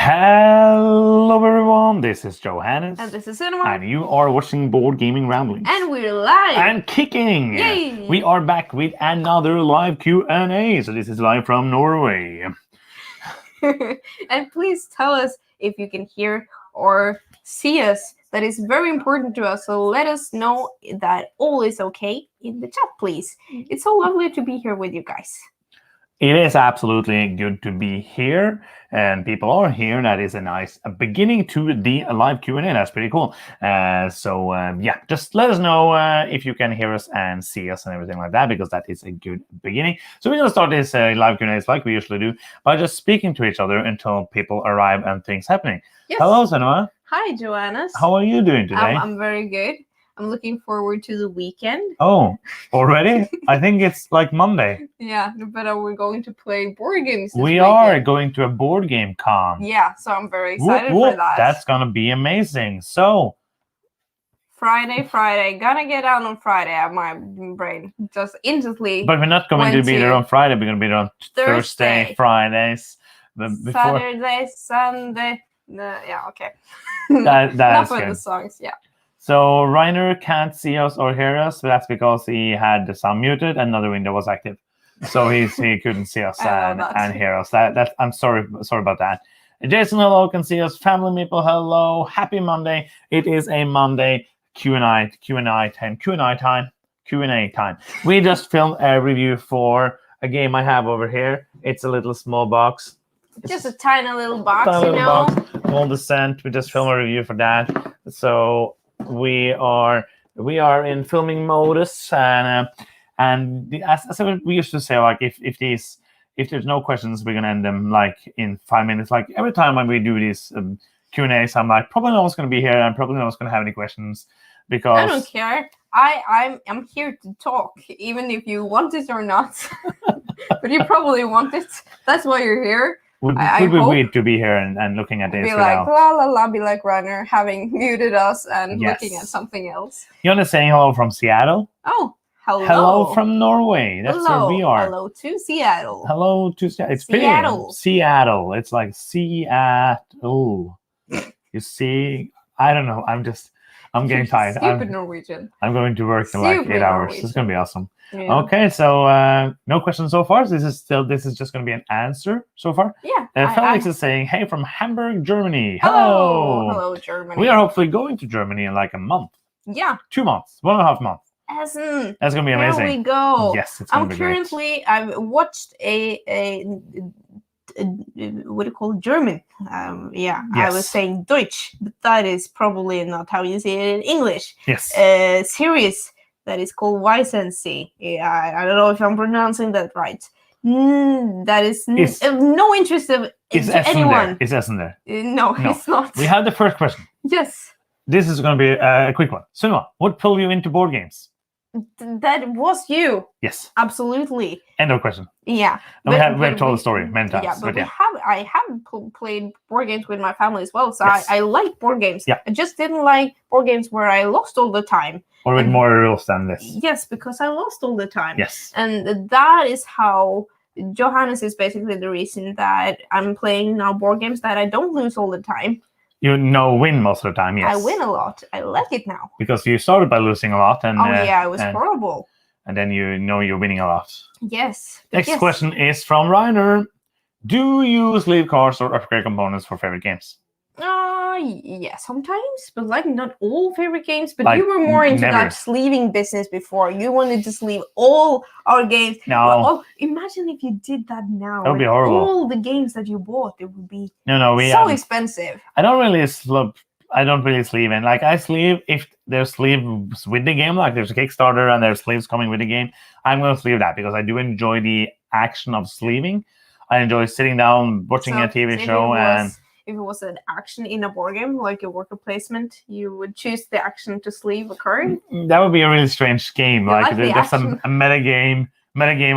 Hello everyone, this is Johannes. And this is Cinema. And you are watching Board Gaming Ramblings. And we're live! And kicking! Yay! We are back with another live Q&A. So this is live from Norway. And please tell us if you can hear or see us. That is very important to us. So let us know that all is okay in the chat, please. It's so lovely to be here with you guys. It is absolutely good to be here, and people are here. That is a nice beginning to the live Q&A. That's pretty cool. Just let us know if you can hear us and see us and everything like that, because that is a good beginning. So we're going to start this live Q&As like we usually do by just speaking to each other until people arrive and things happening. Yes. Hello, Senua. Hi, Johannes. How are you doing today? I'm very good. I'm looking forward to the weekend. Oh, already? I think it's like Monday. Yeah, but we're going to play board games this We weekend. are going to a board game con. Yeah, so I'm very excited for that. That's going to be amazing. So, Friday. Gonna get out on Friday. My brain just instantly. But we're not going to be there on Friday. We're going to be there on Thursday, Fridays. Saturday, Sunday. Yeah, okay. That's Enough good. of the songs, yeah. So Reiner can't see us or hear us. But that's because he had the sound muted and another window was active. So he couldn't see us and hear us. I'm sorry about that. Jason, hello, can see us. Family people, hello. Happy Monday. It is a Monday Q&A time. We just filmed a review for a game I have over here. It's a little small box. Just a tiny little box, box, Small Descent. We just filmed a review for that. So we are in filming modus, and as we used to say, like if there's no questions, we're gonna end them like in 5 minutes. Like every time when we do these Q&As, I'm like, probably no one's gonna be here, and probably no one's gonna have any questions because I don't care. I'm here to talk, even if you want it or not. But you probably want it. That's why you're here. Would be weird to be here and looking at this. Be like la la la, be like Reiner having muted us and looking at something else. You're saying hello from Seattle. Oh, hello. Hello from Norway. That's where we are. Hello to Seattle. Hello to Seattle. It's Seattle. Pretty. Seattle. It's like Seattle. You see, I don't know. I'm getting tired. Stupid Norwegian. I'm going to work in like 8 hours. Norwegian. It's gonna be awesome. Yeah. Okay, so no questions so far. So this is just gonna be an answer so far. Yeah. Felix is saying, "Hey, from Hamburg, Germany. Hello, Germany. We are hopefully going to Germany in like a month. Yeah. 2 months. 1.5 months. That's gonna be amazing. There we go. Yes, it's gonna be great. I've watched a what do you call it? German? Yes. I was saying Deutsch, but that is probably not how you say it in English. Yes. Series that is called Weisense. Yeah, I don't know if I'm pronouncing that right. That is no interest of anyone. Is S in there? No, it's not. We have the first question. Yes. This is going to be a quick one. Sunwa, what pulled you into board games? That was you. Yes. Absolutely. End of question. Yeah. We have told the story many times. Yeah, but I have played board games with my family as well, so yes. I like board games. Yeah. I just didn't like board games where I lost all the time. Or with more rules than this. Yes, because I lost all the time. Yes. And that is how Johannes is basically the reason that I'm playing now board games that I don't lose all the time. You win most of the time, yes. I win a lot. I like it now. Because you started by losing a lot. And, it was horrible. And then you're winning a lot. Yes. Next question is from Reiner. Do you sleeve cards or upgrade components for favorite games? Yeah, sometimes, but like not all favorite games. But like, you were more into that sleeving business before. You wanted to sleeve all our games. No. Well, imagine if you did that now. That would be horrible. All the games that you bought, it would be so expensive. I don't really sleeve in. Like I sleeve if there's sleeves with the game, like there's a Kickstarter and there's sleeves coming with the game. I'm going to sleeve that because I do enjoy the action of sleeving. I enjoy sitting down, watching a TV show if it was an action in a board game, like a worker placement, you would choose the action to sleeve a card? That would be a really strange game. Like there's a meta game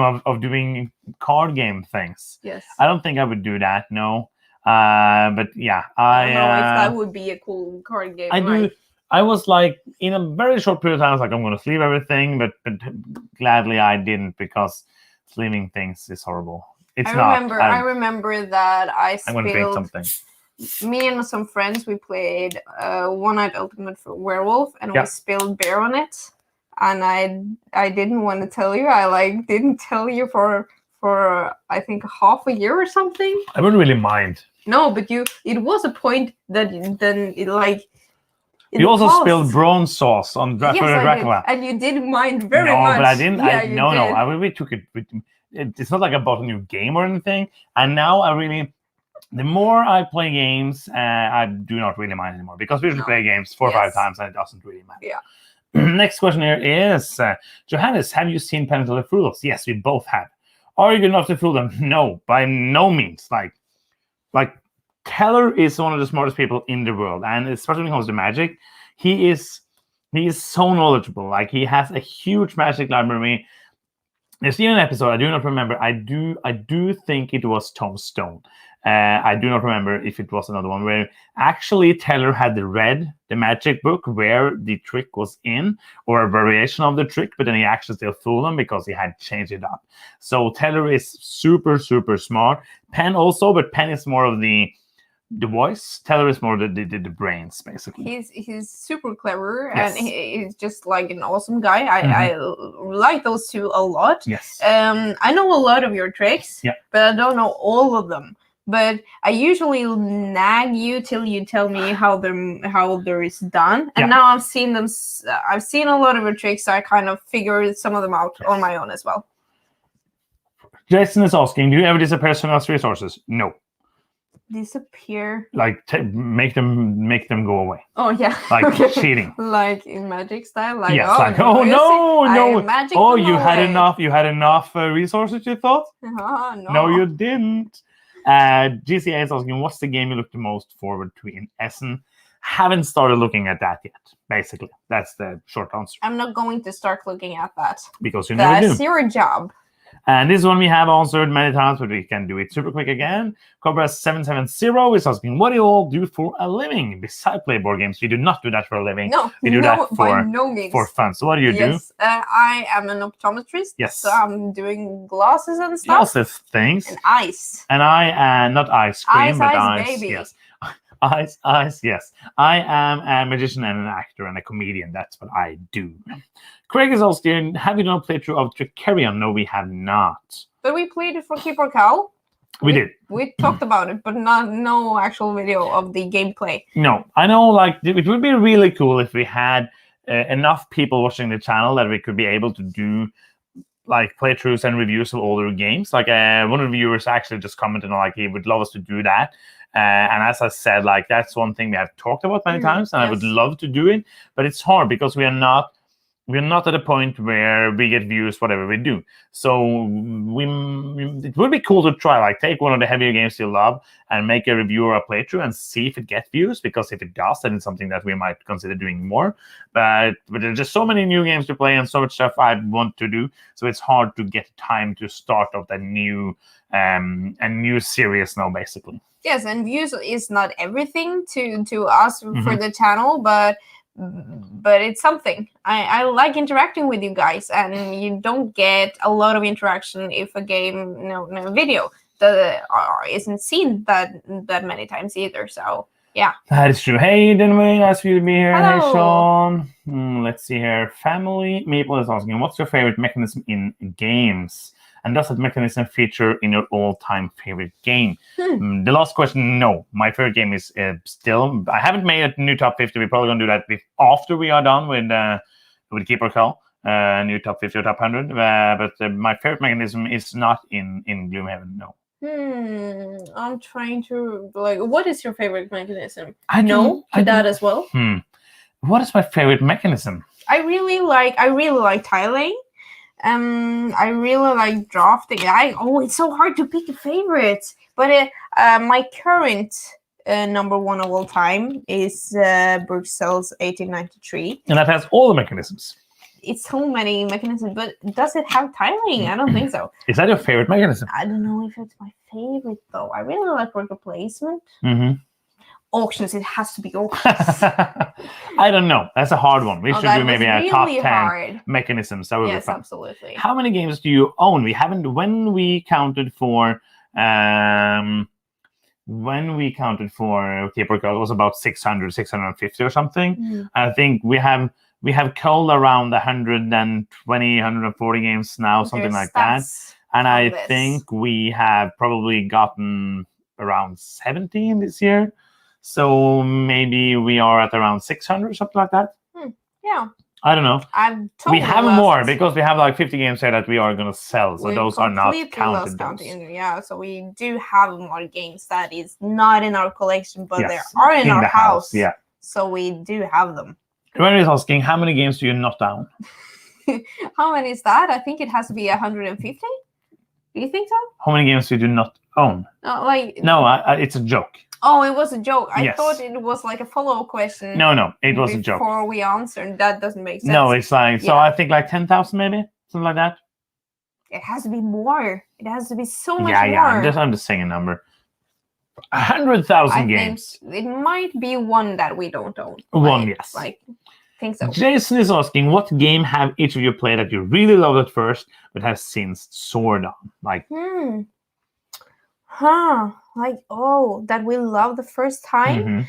of doing card game things. Yes. I don't think I would do that, no. But yeah. I don't know if that would be a cool card game. I was like, in a very short period of time, I was like, I'm going to sleeve everything, but gladly I didn't because sleeving things is horrible. I remember that I spilled. I'm going to drink something. me and some friends, we played One Night Ultimate for Werewolf, and Yeah. we spilled beer on it. And I didn't want to tell you. I didn't tell you for I think half a year or something. I wouldn't really mind. No, but it was a point that then it like. You also spilled bronze sauce on Dracula. And you didn't mind very much. No, but I didn't. Yeah, no. We took it. It's not like I bought a new game or anything. And now the more I play games, I do not really mind anymore because we usually play games 4 or 5 times and it doesn't really matter. Yeah. Next question here is, Johannes, have you seen Pen and Teller Fool Us? Yes, we both have. Are you good enough to fool them? No, by no means. Like Teller is one of the smartest people in the world, and especially when it comes to magic, he is so knowledgeable. Like he has a huge magic library. There's even an episode I do not remember. I do think it was Tom Stone. I do not remember if it was another one where actually Teller had the magic book where the trick was in, or a variation of the trick, but then he actually still fooled them because he had changed it up. So Teller is super, super smart. Penn also, but Penn is more of the voice. Teller is more the brains, basically. He's super clever, and he's just like an awesome guy. I like those two a lot. Yes. I know a lot of your tricks, but I don't know all of them. But I usually nag you till you tell me how there is done. And now I've seen them. I've seen a lot of your tricks, so I kind of figured some of them out on my own as well. Jason is asking, do you ever disappear someone's resources? No. Disappear? Like make them go away. Oh yeah. Like cheating. Like in magic style. Like no. You had enough resources, you thought? No. No, you didn't. GCA is asking, what's the game you look the most forward to in Essen? Haven't started looking at that yet. Basically, that's the short answer. I'm not going to start looking at that because you never do. That's your job. And this one we have answered many times, but we can do it super quick again. Cobra770 is asking, what do you all do for a living? Besides play board games, we do not do that for a living. No, we do that for for fun. So what do you do? I am an optometrist. Yes. So I'm doing glasses and stuff. Glasses things. And eyes. And I, not ice cream, but eyes. Baby. Yes. Eyes, yes. I am a magician and an actor and a comedian. That's what I do. Craig is asking, have you done a playthrough of Trickerion? No, we have not. But we played it for Keeper Cal. We did. We talked about it, but no actual video of the gameplay. No, I know. Like it would be really cool if we had enough people watching the channel that we could be able to do like playthroughs and reviews of older games. Like one of the viewers actually just commented on like he would love us to do that. And as I said, like that's one thing we have talked about many times, and I would love to do it, but it's hard because we're not at a point where we get views whatever we do. So it would be cool to try, like take one of the heavier games you love and make a review or a playthrough and see if it gets views, because if it does, then it's something that we might consider doing more. But there's just so many new games to play and so much stuff I want to do, so it's hard to get time to start off a new series now, basically. Yes, and views is not everything to us for the channel, but it's something. I like interacting with you guys, and you don't get a lot of interaction if a game, video that isn't seen that many times either. So yeah, that is true. Hey, Denway, nice for you to be here. Hello. Hey, Sean. Let's see here. Family Maple is asking, what's your favorite mechanism in games? And does that mechanism feature in your all-time favorite game? The last question, no. My favorite game is still... I haven't made a new top 50. We're probably going to do that after we are done with Keeper Call, new top 50 or top 100. But my favorite mechanism is not in Gloomhaven, no. I'm trying to... what is your favorite mechanism? I know that as well. What is my favorite mechanism? I really like tiling. I really like drafting. It's so hard to pick a favorite. But my current number one of all time is Bruxelles 1893. And that has all the mechanisms. It's so many mechanisms, but does it have tiling? I don't think so. Is that your favorite mechanism? I don't know if it's my favorite, though. I really like worker placement. Auctions, it has to be auctions. I don't know. That's a hard one. We should do maybe a top 10 mechanisms. That would be fun. Absolutely. How many games do you own? We haven't, when we counted for when we counted for Cape Cod, it was about 600, 650 or something. Mm. I think we have culled around 120, 140 games now, something There's like that. stats And on I this. think we have probably gotten around 70 in this year. So maybe we are at around 600, something like that. Yeah. I don't know. I'm totally We have lost. more because we have like 50 games here that we are going to sell. So We've those are not completely counted. lost counting. Yeah, so we do have more games that is not in our collection, but Yes, they are in our the house. Yeah. So we do have them. Everyone is asking, how many games do you not own? How many is that? I think it has to be 150. Do you think so? How many games do you not own? No, it's a joke. Oh, it was a joke. I Yes. thought it was like a follow-up question. No, it was a joke. Before we answered, that doesn't make sense. No, it's like, so Yeah. I think like 10,000 maybe, something like that. It has to be more. It has to be so much Yeah, more. I'm just saying a number. 100,000 games. Think it might be one that we don't own. One, yes. I think so. Jason is asking, what game have each of you played that you really loved at first, but have since soared on? Like, that we love the first time.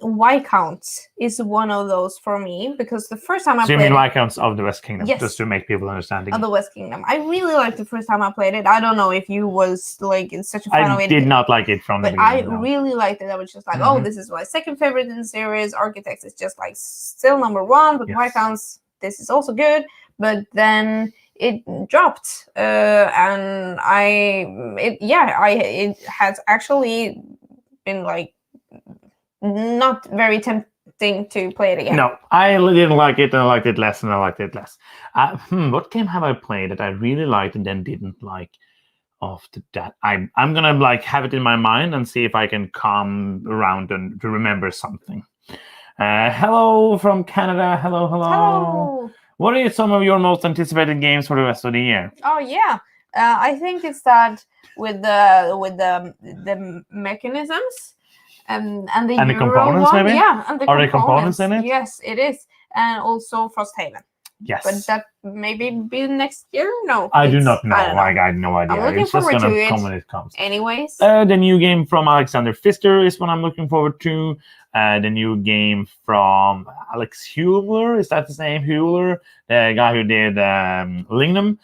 Viscounts is one of those for me because the first time I played. So you mean Viscounts of the West Kingdom? Yes. Just to make people understand. Of the West Kingdom. I really liked the first time I played it. I don't know if you was like such a fan of it. I did not like it from the beginning. But I really liked it. I was just like, oh, this is my second favorite in the series. Architects is just like still number one, but Viscounts, this is also good. But then it dropped, and it has actually been like not very tempting to play it again. No, I didn't like it, and I liked it less, and I liked it less. What game have I played that I really liked and then didn't like after that? I'm gonna like have it in my mind and see if I can come around and to remember something. Hello from Canada. Hello. What are some of your most anticipated games for the rest of the year? Oh yeah, I think it's that with the mechanisms and the components one. maybe. Yeah, and the are there components in it? Yes, it is, and also Frosthaven. Yes, but that maybe be next year. No, I do not know. I have no idea. I'm looking it's forward just gonna to it come when it comes. Anyways, the new game from Alexander Pfister is what I'm looking forward to. The new game from Alex Huebler, is that his name? Huebler, the guy who did Lignum,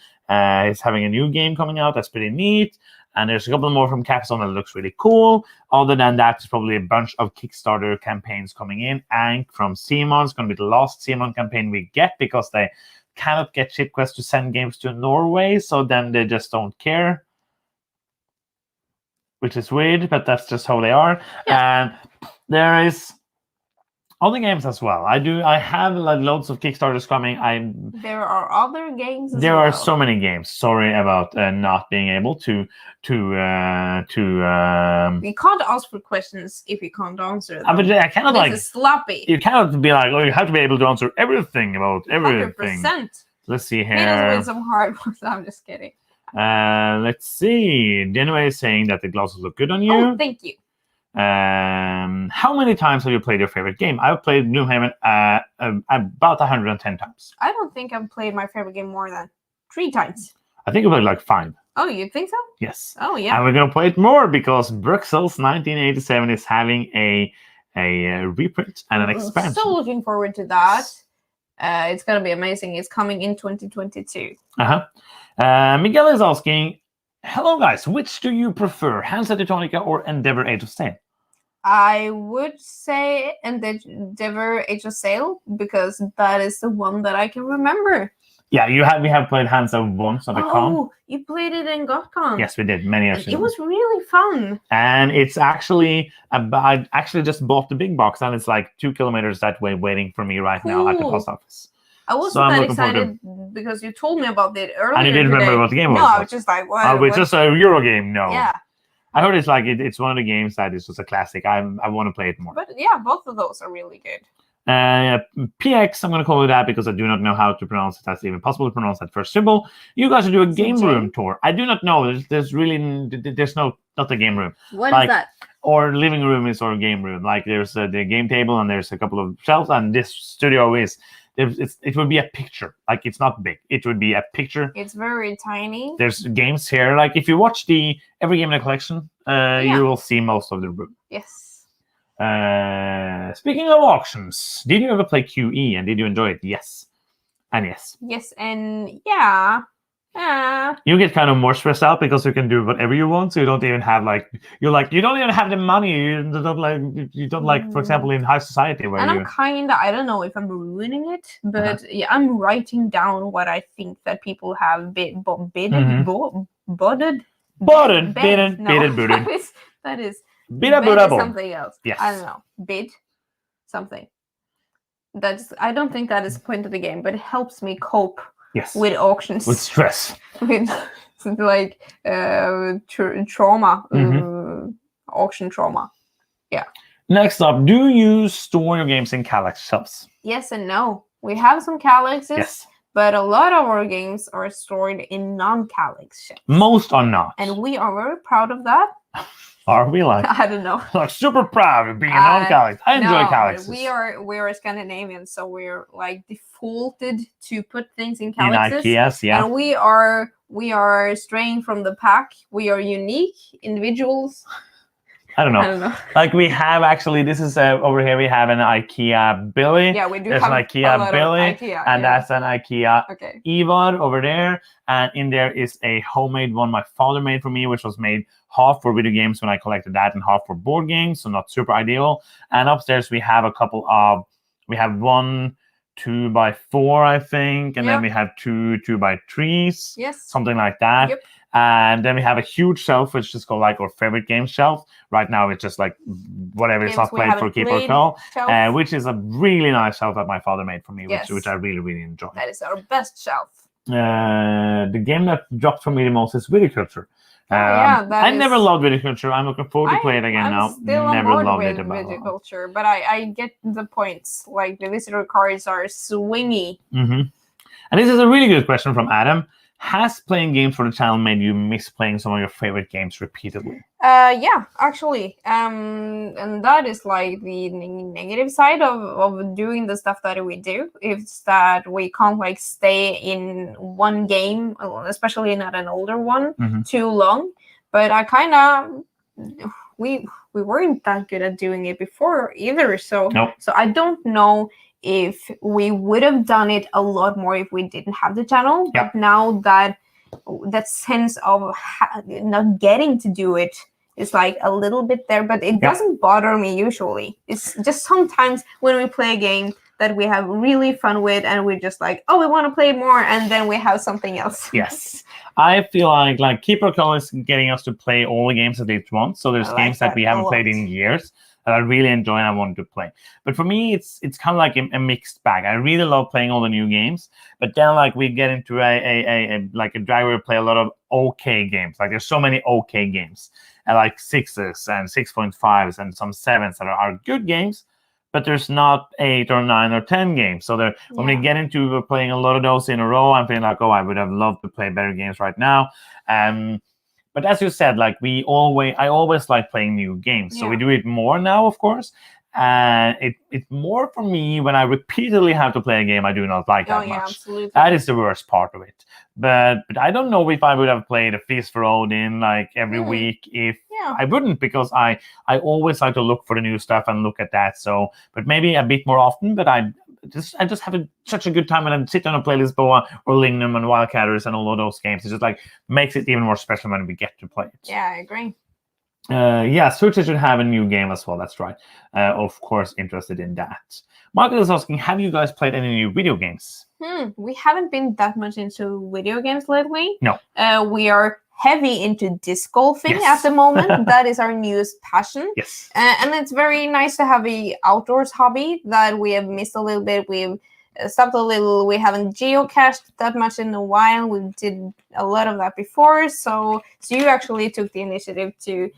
is having a new game coming out. That's pretty neat. And there's a couple more from Capcom that looks really cool. Other than that, there's probably a bunch of Kickstarter campaigns coming in. And from CMON, it's going to be the last CMON campaign we get because they cannot get ShipQuest to send games to Norway. So then they just don't care, which is weird, but that's just how they are. Yeah. And there is other games as well. I have like loads of Kickstarters coming. There are other games. There are so many games. Sorry about not being able to. You can't ask for questions if you can't answer them. But I cannot this is sloppy. You cannot be like, oh, you have to be able to answer everything about everything. 100%. Let's see here. Hit us with some hard ones. I'm just kidding. Let's see. Denway is saying that the glasses look good on you. Oh, thank you. How many times have you played your favorite game? I've played Gloomhaven about 110 times. I don't think I've played my favorite game more than 3 times. I think I played like 5. Oh, you think so? Yes. Oh, yeah. And we're gonna play it more because Bruxelles 1987 is having a reprint and an expansion. So looking forward to that. It's gonna be amazing. It's coming in 2022. Miguel is asking, hello guys, which do you prefer, Hansa Teutonica or Endeavor Age of Sail? I would say Endeavor Age of Sail because that is the one that I can remember. Yeah, we have played Hansa once at a con. Oh, you played it in GotCon. Yes, we did many years ago. It was really fun. And it's actually I actually just bought the big box, and it's like 2 kilometers that way, waiting for me right now at the post office. I wasn't that excited because you told me about it earlier. And you didn't remember what the game was? No, I was just like, what? Oh, it's just a Euro game. No. Yeah. I heard it's like it's one of the games that is just a classic. I want to play it more. But yeah, both of those are really good. PX, I'm going to call it that because I do not know how to pronounce it. That's even possible to pronounce that first symbol. You guys are doing a game room tour. I do not know. There's not a game room. What is that? Or living room is or game room. Like there's the game table and there's a couple of shelves, and this studio is it would be a picture. Like it's not big. It would be a picture. It's very tiny. There's games here. Like if you watch every game in the collection, you will see most of the room. Yes. Speaking of auctions, did you ever play QE and did you enjoy it? Yes. And yes. Yes, and yeah. You get kind of more stressed out because you can do whatever you want, so you don't even have you don't even have the money. You don't like for example in high society where and I'm kinda, I don't know if I'm ruining it, but yeah, I'm writing down what I think that people have bidded. That is something else. Yes. I don't know. Bid something. I don't think that is the point of the game, but it helps me cope. Yes. With auctions. With stress. With like trauma. Auction trauma. Yeah. Next up, do you store your games in Callax shelves? Yes and no. We have some Callaxes, yes. But a lot of our games are stored in non-Callax shelves. Most are not. And we are very proud of that. Are we like? I don't know. Like super proud of being a non-Callax. I enjoy Callaxes. We are Scandinavian, so we're like defaulted to put things in Callaxes. In IKEAs, yeah. And we are straying from the pack. We are unique individuals. I don't know. Like we have actually, this is over here. We have an IKEA Billy. Yeah, we do. There's have an IKEA Billy, IKEA, and that's an IKEA Ivar over there. And in there is a homemade one my father made for me, which was made half for video games when I collected that, and half for board games. So not super ideal. And upstairs we have a couple of. We have 1 2x4, I think, and then we have 2 2x3s. Yes. Something like that. Yep. And then we have a huge shelf, which is called like our favorite game shelf. Right now, it's just like whatever is not played for keep or call, which is a really nice shelf that my father made for me, which I really, really enjoy. That is our best shelf. The game that dropped for me the most is Viticulture. I never loved Viticulture. I'm looking forward to play it again now. Never loved it about Viticulture, but I get the points. Like the visitor cards are swingy. And this is a really good question from Adam. Has playing games for the channel made you miss playing some of your favorite games repeatedly? Yeah, actually. And that is like the negative side of doing the stuff that we do. It's that we can't like stay in one game, especially not an older one, too long. But I kind of, we weren't that good at doing it before either. So, so I don't know if we would have done it a lot more if we didn't have the channel. But now that sense of not getting to do it is like a little bit there, but it doesn't bother me usually. It's just sometimes when we play a game that we have really fun with and we're just like, oh, we want to play more, and then we have something else. Yes. I feel like Keeper Call is getting us to play all the games at least once. So there's games that we haven't played in years that I really enjoy and I want to play. But for me, it's kind of like a mixed bag. I really love playing all the new games, but then like we get into a drag where we play a lot of okay games. Like there's so many okay games, and like 6s and 6.5s and some 7s that are good games, but there's not 8 or 9 or 10 games. So when we get into playing a lot of those in a row, I'm feeling like, oh, I would have loved to play better games right now. But as you said, like I always like playing new games. So we do it more now, of course. And it's more for me when I repeatedly have to play a game I do not like that much. Absolutely. That is the worst part of it. But I don't know if I would have played a Feast for Odin like every week if I wouldn't, because I always like to look for the new stuff and look at that. So, but maybe a bit more often. But I just have such a good time when I sit on a playlist Boa or Lignum and Wildcatters and all of those games. It just like makes it even more special when we get to play it. Yeah, I agree. Switch should have a new game as well. That's right. Of course, interested in that. Michael is asking, have you guys played any new video games? We haven't been that much into video games lately. No. We are heavy into disc golfing at the moment. That is our newest passion. Yes. And it's very nice to have a outdoors hobby that we have missed a little bit. We've stopped a little. We haven't geocached that much in a while. We did a lot of that before. So you actually took the initiative to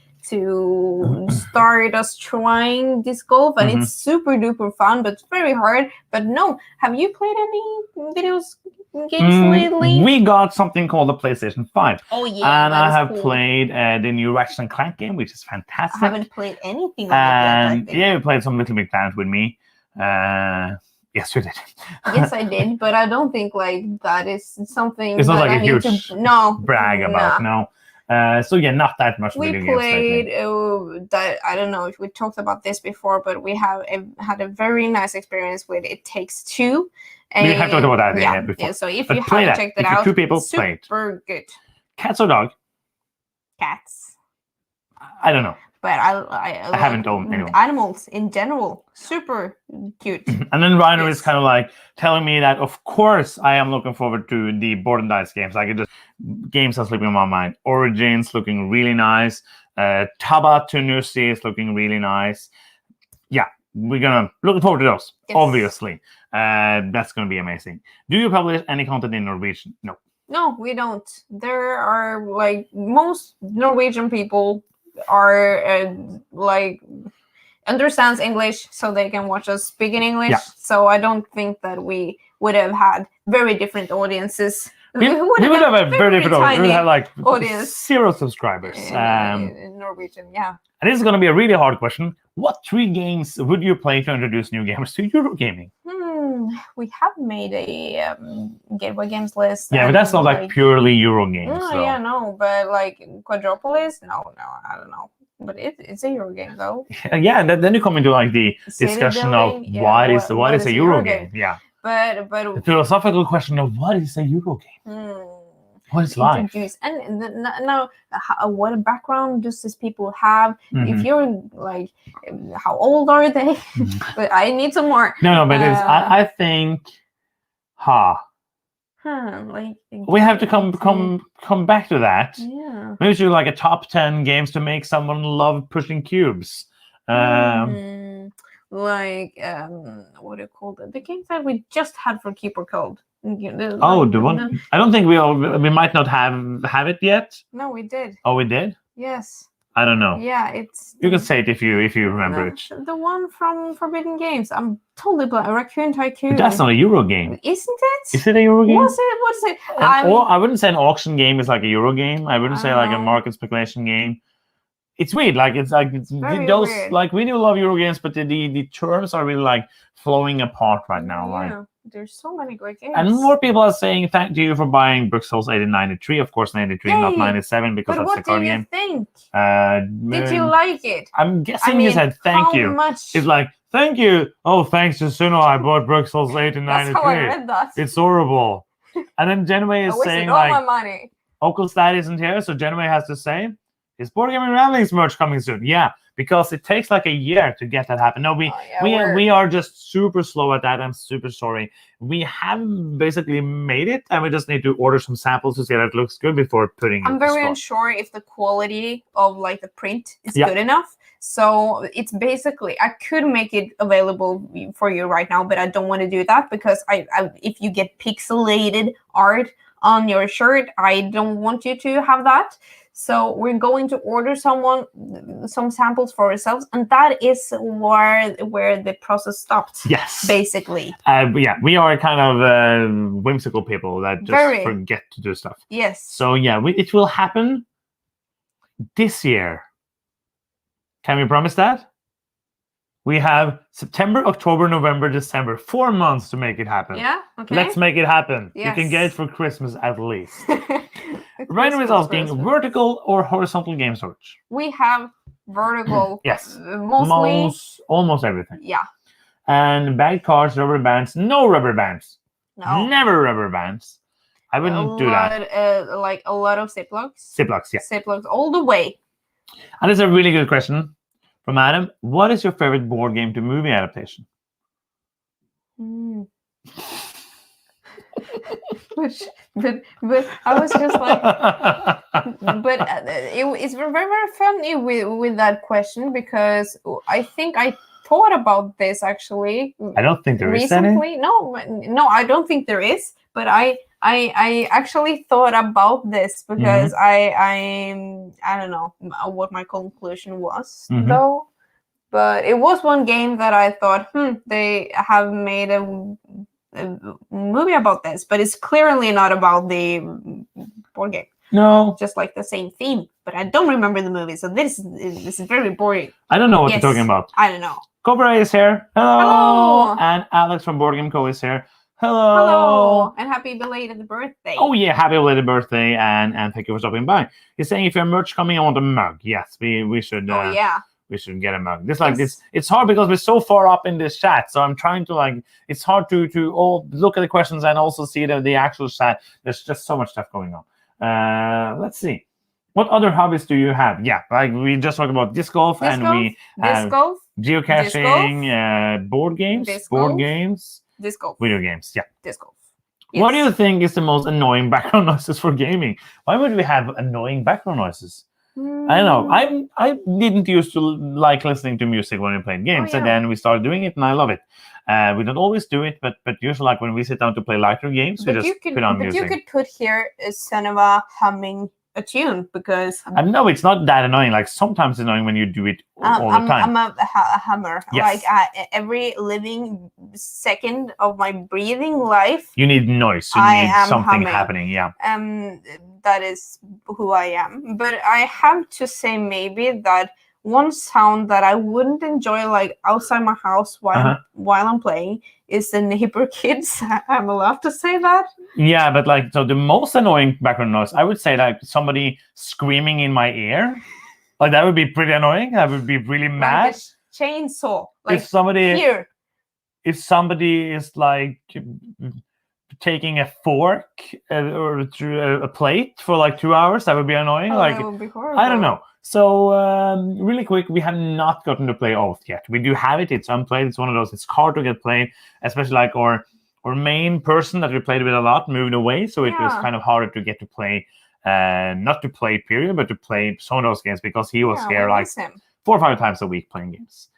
start us trying disc golf, and it's super duper fun, but it's very hard. But no, have you played any games lately? We got something called the PlayStation 5. Oh yeah, and I have played the new Ratchet and Clank game, which is fantastic. I haven't played anything. We played some Little Big Planet with me. Yes, you did. Yes, I did, but I don't think like that is something It's not that like I a need huge to no brag about. nah. No. So yeah, not that much We video games lately. played that I don't know if we talked about this before, but we had a very nice experience with It Takes Two. We have talked about that yeah, before. yeah. So if But you play haven't that. checked it If you're out, two people, play it. super good. Cats or dog? Cats. I don't know. But I haven't owned anyone. Animals in general, super cute. And then Reiner Yes. is kind of like telling me that, of course, I am looking forward to the Board and Dice games. Like, it just games are slipping in my mind. Origins looking really nice. Taba Tunusi is looking really nice. Yeah, we're gonna looking forward to those. Yes. Obviously, that's gonna be amazing. Do you publish any content in Norwegian? No. No, we don't. There are like most Norwegian people are like understands English, so they can watch us speak in English. Yeah. So I don't think that we would have had very different audiences. We would have a very different audience. We would have like audience. 0 subscribers. In Norwegian, yeah. And this is going to be a really hard question. What 3 games would you play to introduce new gamers to Eurogaming? We have made a Gateway Games list. Yeah, but that's not like purely Euro games. No, so. yeah, no, but like Quadropolis, no, I don't know. But it's a Euro game though. Yeah, and then you come into like the City discussion building, of what is a Euro game? Yeah. But The philosophical question of what is a Euro game? What is life? And now, what background does these people have? If you're like, how old are they? But I need some more. No, but I think, like we have to come back to that. Yeah. Maybe do like a top 10 games to make someone love pushing cubes. Like what do you call it? The games that we just had for Keeper Code. The one. I don't think we might not have it yet. No, we did. Oh, we did? Yes. I don't know. Yeah, it's. You can say it if you remember it. The one from Forbidden Games. I'm totally blank. Raccoon Tycoon. But that's not a Euro game. Isn't it? Is it a Euro game? Was it? What is it? I wouldn't say an auction game is like a Euro game. I wouldn't say like a market speculation game. It's weird. Like it's very those weird. like we do love Euro games, but the terms are really like flowing apart right now. Yeah. Like. There's so many great games. And more people are saying thank you for buying Bruxelles 1893. Of course, 93, Yay! not 97, because that's the card game. What do you think? Did you like it? I'm guessing you said thank you. Much? It's like, thank you. Oh, thanks to Suno, I bought Bruxelles 1893. That's how I read that. It's horrible. And then Genway is saying all like, my money. Uncle Stat isn't here, so Genway has to say, is Board Gaming Ramblings merch coming soon? Yeah, because it takes like a year to get that happen. No, we are just super slow at that. I'm super sorry. We have basically made it, and we just need to order some samples to see that it looks good before putting it. I'm very unsure if the quality of like the print is good enough. So it's basically, I could make it available for you right now, but I don't want to do that because I if you get pixelated art on your shirt, I don't want you to have that. So we're going to order some samples for ourselves, and that is where the process stopped. Yes, basically. Yeah, we are kind of whimsical people that just forget to do stuff. Yes. So yeah, it will happen this year. Can we promise that? We have September, October, November, December, 4 months to make it happen. Yeah. Okay. Let's make it happen. Yes. You can get it for Christmas at least. Random is asking, vertical or horizontal game storage? We have vertical. Yes. Mostly. Almost everything. Yeah. And bag cards, rubber bands, no rubber bands. No. Never rubber bands. I wouldn't do that. Like a lot of Ziplocs. Ziplocs, yeah. Ziplocs all the way. And it's a really good question from Adam. What is your favorite board game to movie adaptation? But I was just like, but it's very, very funny with that question because I think I thought about this actually. I don't think there recently. Is any. No, I don't think there is. But I actually thought about this because I don't know what my conclusion was though. But it was one game that I thought, they have made a movie about this, but it's clearly not about the board game. No, just like the same theme. But I don't remember the movie, so this is very boring. I don't know what you're talking about. I don't know. Cobra is here. Hello. Hello. And Alex from Board Game Co is here. Hello. Hello. And happy belated birthday. Oh yeah, happy belated birthday, and thank you for stopping by. He's saying if you have merch coming, I want a mug. Yes, we should. Oh yeah. We should get a mug. It's hard because we're so far up in this chat, so I'm trying to it's hard to all look at the questions and also see the actual chat. There's just so much stuff going on. Let's see. What other hobbies do you have? Yeah, like we just talked about disc golf, we have geocaching, board games, disc golf, video games. Yeah, disc golf. Yes. What do you think is the most annoying background noises for gaming? Why would we have annoying background noises? I don't know. I didn't used to like listening to music when we played games, and then we started doing it, and I love it. We don't always do it, but usually, like when we sit down to play lighter games, we just put on music. But you could put here a Sonova humming a tune because no, it's not that annoying. Like sometimes it's annoying when you do it all the time. I'm a hummer. Yes. Like every living second of my breathing life, you need noise. You need something happening. Yeah. That is who I am. But I have to say maybe that one sound that I wouldn't enjoy like outside my house while I'm playing is the neighbor kids. I'm allowed to say that. Yeah, but so the most annoying background noise, I would say like somebody screaming in my ear. Like that would be pretty annoying. I would be really mad. Like a chainsaw. Like if somebody is like taking a fork or through a plate for like 2 hours, that would be annoying. That would be horrible. I don't know. So really quick, we have not gotten to play Oath yet. We do have it. It's unplayed. It's one of those. It's hard to get played, especially like our main person that we played with a lot moved away. So it was kind of harder to get to play, not to play period, but to play some of those games because he was here like 4 or 5 times a week playing games.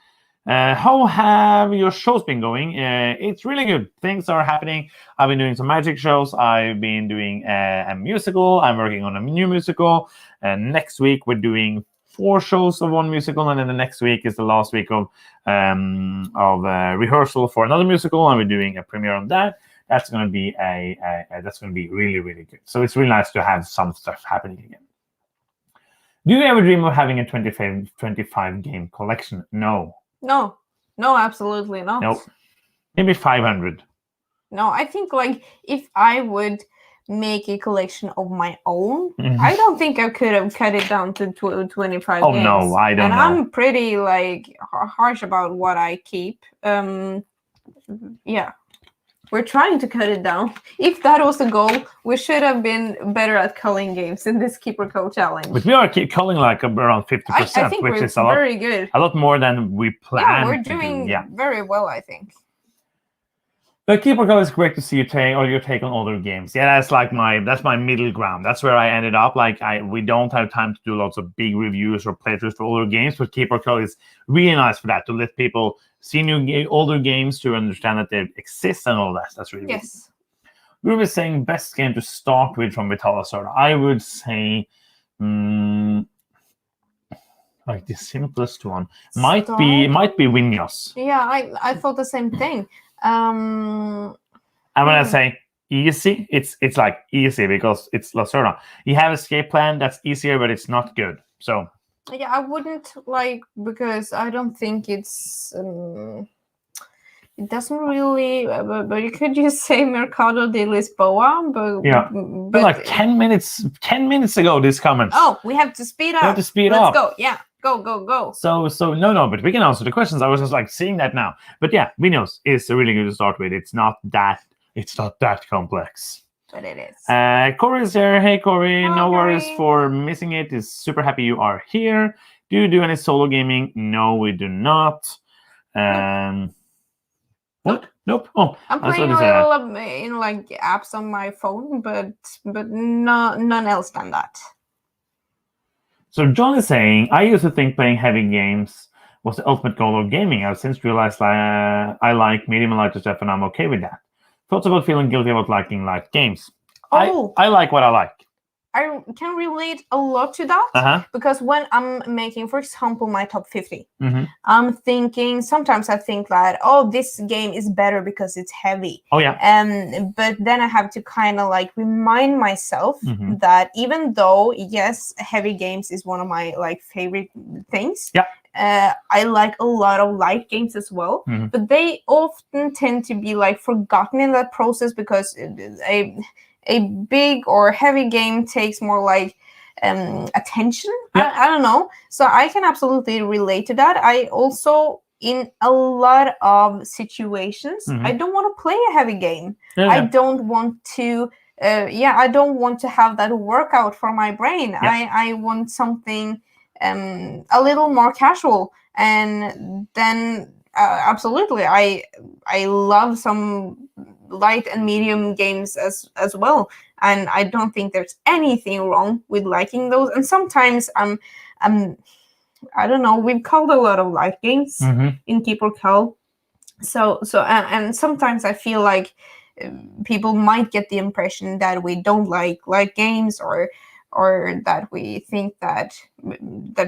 How have your shows been going? It's really good. Things are happening. I've been doing some magic shows. I've been doing a musical. I'm working on a new musical. Next week, we're doing 4 shows of one musical. And then the next week is the last week of rehearsal for another musical. And we're doing a premiere on that. That's going to be that's going to be really, really good. So it's really nice to have some stuff happening again. Do you ever dream of having a 25 game collection? No. No, absolutely not. Nope. Maybe 500. No, I think like if I would make a collection of my own, I don't think I could have cut it down to 25 games. No, I don't know. And I'm pretty like harsh about what I keep. Yeah. We're trying to cut it down. If that was the goal, we should have been better at culling games in this Keeper Co challenge. But we are culling like around 50%, I think which is very good. A lot more than we planned. Yeah, we're doing very well, I think. But Keeper Co is great to see your take on older games. Yeah, that's my middle ground. That's where I ended up. Like we don't have time to do lots of big reviews or playthroughs for older games, but Keeper Co is really nice for that, to let people see older games, to understand that they exist and all that. That's really good. We were saying best game to start with from Vitalasorda. I would say like the simplest one might be Winjos. Yeah, I thought the same thing. And when I say easy, it's like easy because it's Lacerda. You have escape plan that's easier, but it's not good. So yeah, I wouldn't like, because I don't think it's it doesn't really, but you could just say Mercado de Lisboa, but like 10 minutes ago this comment. Oh, we have to speed up. Let's go. Yeah. Go. So no, but we can answer the questions. I was just like seeing that now. But yeah, Winjos is really good to start with. It's not that complex. But it is. Corey is here. Hey Corey, hello, no worries Corey. for missing it. Is super happy you are here. Do you do any solo gaming? No, we do not. What? Nope. Oh, I'm playing a little in like apps on my phone, but none else than that. So John is saying, I used to think playing heavy games was the ultimate goal of gaming. I've since realized I like medium and lighter stuff, and I'm okay with that. Thoughts about feeling guilty about liking light games? Oh, I like what I like. I can relate a lot to that because when I'm making, for example, my top 50, I'm thinking sometimes I think that this game is better because it's heavy. Oh yeah. But then I have to kind of like remind myself that even though yes, heavy games is one of my like favorite things. Yeah. I like a lot of light games as well, but they often tend to be like forgotten in that process because a big or heavy game takes more like attention. Yeah. I don't know. So I can absolutely relate to that. I also, in a lot of situations, I don't want to play a heavy game. Yeah. I don't want to. I don't want to have that workout for my brain. Yeah. I want something a little more casual, and then absolutely I love some light and medium games as well, and I don't think there's anything wrong with liking those. And sometimes I don't know, we've called a lot of light games in Keep or Call, so and sometimes I feel like people might get the impression that we don't like light games, or that we think that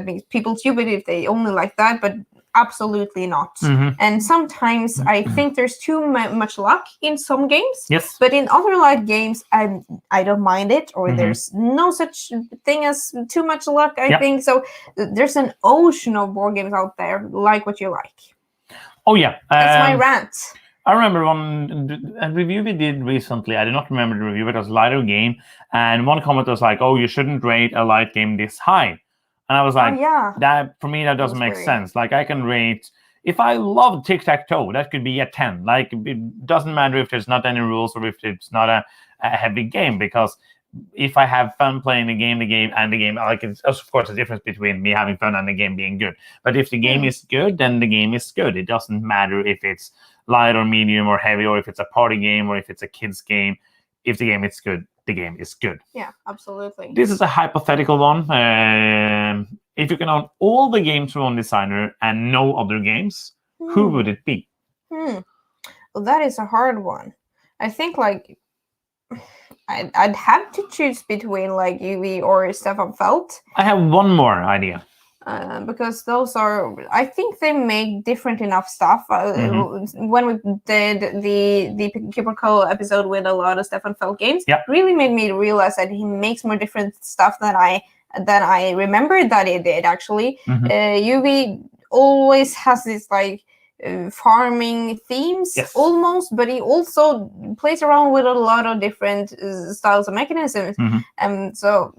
makes people stupid if they only like that, but absolutely not. And sometimes I think there's too much luck in some games. Yes. But in other light games, I don't mind it, or there's no such thing as too much luck, I think. So there's an ocean of board games out there, like what you like. Oh yeah. That's my rant. I remember a review we did recently. I do not remember the review, but it was a lighter game. And one comment was like, "Oh, you shouldn't rate a light game this high." And I was like, "That for me, that doesn't make sense. Like, I can rate if I love tic-tac-toe, that could be a 10. Like, it doesn't matter if there's not any rules or if it's not a heavy game, because if I have fun playing the game, like, it's of course a difference between me having fun and the game being good. But if the game is good, then the game is good. It doesn't matter if it's light or medium or heavy, or if it's a party game or if it's a kid's game. If the game is good, the game is good. Yeah, absolutely. This is a hypothetical one. If you can own all the games from one designer and no other games, who would it be? Well, that is a hard one. I think like I'd have to choose between like UV or Stefan Feld. I have one more idea. Because those are, I think they make different enough stuff. When we did the Keeper Co episode with a lot of Stefan Feld games, really made me realize that he makes more different stuff than I remembered that he did actually. UV always has this like farming themes almost, but he also plays around with a lot of different styles and mechanisms. So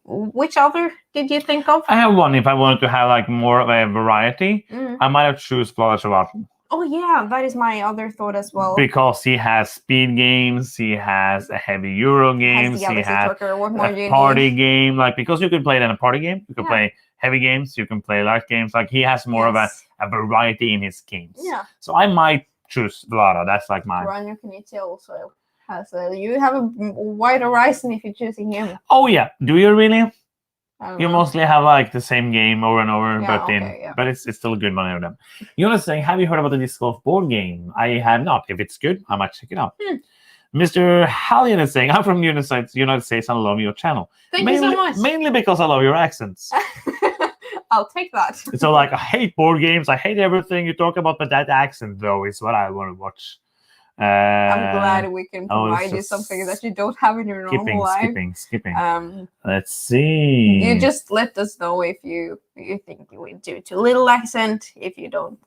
which other did you think of? I have one. If I wanted to have like more of a variety, I might have choose Flawless Survival. Oh yeah, that is my other thought as well. Because he has speed games, he has a heavy Euro games, he has a party game. Like, because you can play it in a party game, you can play heavy games, you can play light games. Like, he has more of a variety in his games. Yeah. So I might choose Vlada. That's like mine. Rania Kenichi also has you have a wide horizon if you're choosing him. Oh yeah, do you really? You mostly have like the same game over and over, but it's still a good one of them. You want to say, have you heard about the disc golf board game? I have not. If it's good, I might check it out. Mr. Hallian is saying, I'm from United States and I love your channel. Thank you so much. Mainly because I love your accents. I'll take that. So like, I hate board games. I hate everything you talk about, but that accent though is what I want to watch. I'm glad we can provide you something that you don't have in your normal life. Skipping. Let's see. You just let us know if you think you would do too little accent. If you don't,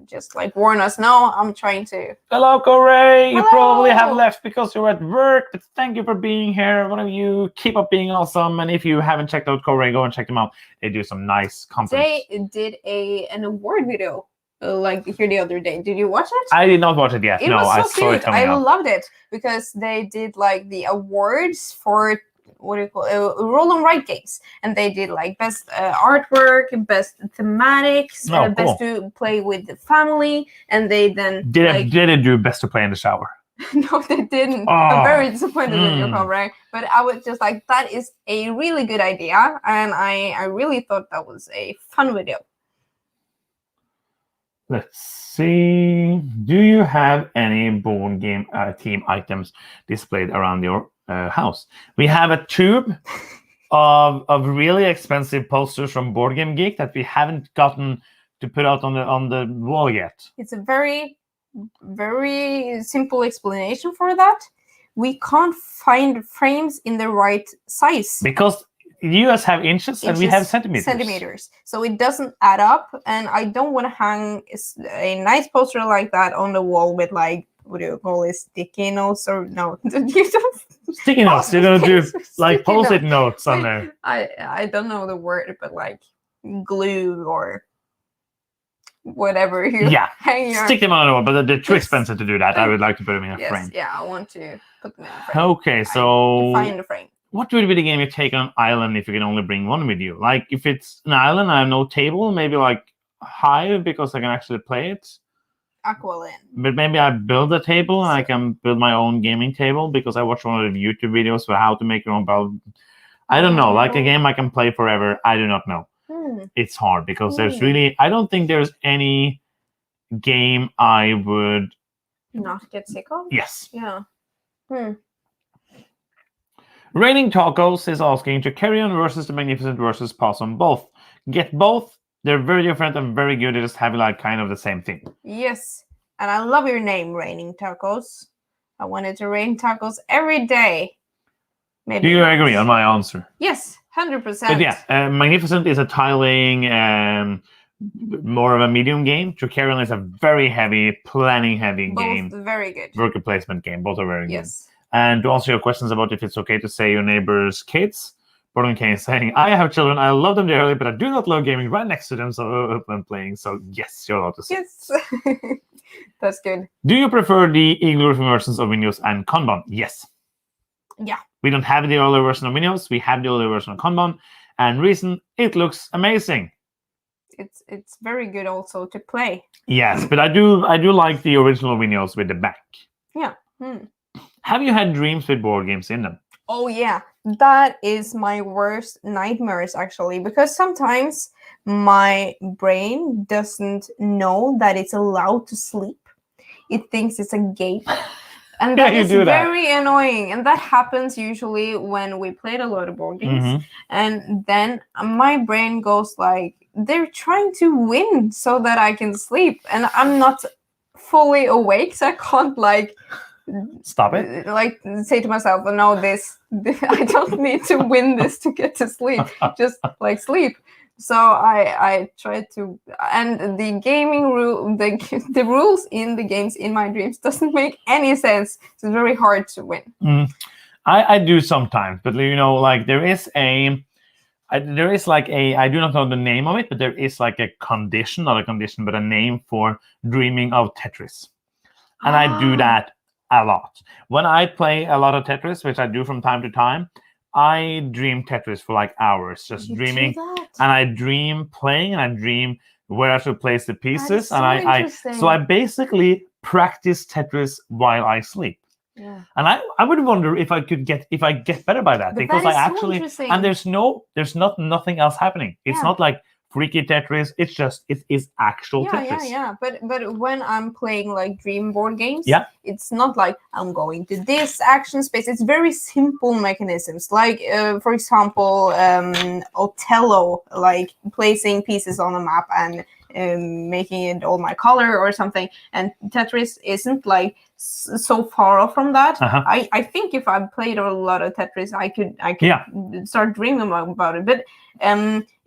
just like warn us. No, I'm trying to. Hello, Corey. You probably have left because you're at work, but thank you for being here. One of you, keep up being awesome. And if you haven't checked out Corey, go and check them out. They do some nice content. They did an award video. Like here the other day. Did you watch it? I did not watch it yet. It was so cute. I loved it because they did like the awards for what do you call it? Roll and write games, and they did like best artwork, best thematics, best to play with the family, and they then did they do best to play in the shower? No, they didn't. I'm very disappointed with your comment, but I was just like, that is a really good idea, and I really thought that was a fun video. Let's see. Do you have any board game team items displayed around your house. We have a tube of really expensive posters from Board Game Geek that we haven't gotten to put out on the wall yet. It's a very, very simple explanation for that. We can't find frames in the right size. Because US have inches and we have centimeters. So it doesn't add up, and I don't want to hang a nice poster like that on the wall with like, what do you call it, sticky notes or no? Sticky notes. You're gonna do like post-it notes on there. I don't know the word, but like glue or whatever you hang your... Stick them on the wall, but they're too expensive to do that. I would like to put them in a frame. Yeah, I want to put them in a frame. Okay, so find a frame. What would be the game you take on an island if you can only bring one with you? Like if it's an island, I have no table, maybe like Hive because I can actually play it. Calallen. But maybe I build a table and I can build my own gaming table because I watched one of the YouTube videos for how to make your own build. I don't know, like a game I can play forever. I do not know. It's hard because there's really, I don't think there's any game I would not get sick of. Yes. Yeah. Raining Tacos is asking to Carrion versus the Magnificent versus Possum. Both. Get both. They're very different and very good. They just have like kind of the same thing. Yes. And I love your name, Raining Tacos. I wanted to rain tacos every day. Maybe do you agree on my answer? Yes, 100%. But yeah, Magnificent is a tiling, more of a medium game. Carrion is a very heavy, planning-heavy game. Both very good. Worker placement game. Both are very yes. good. And to answer your questions about if it's okay to say your neighbor's kids, Gordon Kane is saying, I have children, I love them dearly, but I do not love gaming right next to them so when playing. So yes, you're allowed to say. Yes. That's good. Do you prefer the Igloo versions of Windows and Kanban? Yes. Yeah. We don't have the older version of Windows. We have the older version of Kanban. And reason, it looks amazing. It's very good also to play. Yes, but I do like the original Windows with the back. Yeah. Have you had dreams with board games in them? Oh yeah, that is my worst nightmares actually, because sometimes my brain doesn't know that it's allowed to sleep. It thinks it's a game. And that is very annoying. And that happens usually when we played a lot of board games. And then my brain goes like, they're trying to win so that I can sleep. And I'm not fully awake, so I can't like... Stop it. Like say to myself, no, this I don't need to win this to get to sleep. Just like sleep. So I try to, and the gaming rule, the rules in the games in my dreams doesn't make any sense. It's very hard to win. I do sometimes, but you know, like there is like a, I do not know the name of it, but there is like a condition, not a condition, but a name for dreaming of Tetris, and I do that a lot. When I play a lot of Tetris, which I do from time to time, I dream Tetris for like hours, just dreaming. And I dream playing, and I dream where I should place the pieces. So and so I basically practice Tetris while I sleep. Yeah. And I would wonder if I get better by that, but because that I actually and there's nothing else happening. It's not like freaky Tetris. It is actual Tetris. But when I'm playing like dream board games, it's not like I'm going to this action space. It's very simple mechanisms. Like for example, Othello, like placing pieces on a map and making it all my color or something. And Tetris isn't like so far off from that. I think if I played a lot of Tetris, I could start dreaming about it. But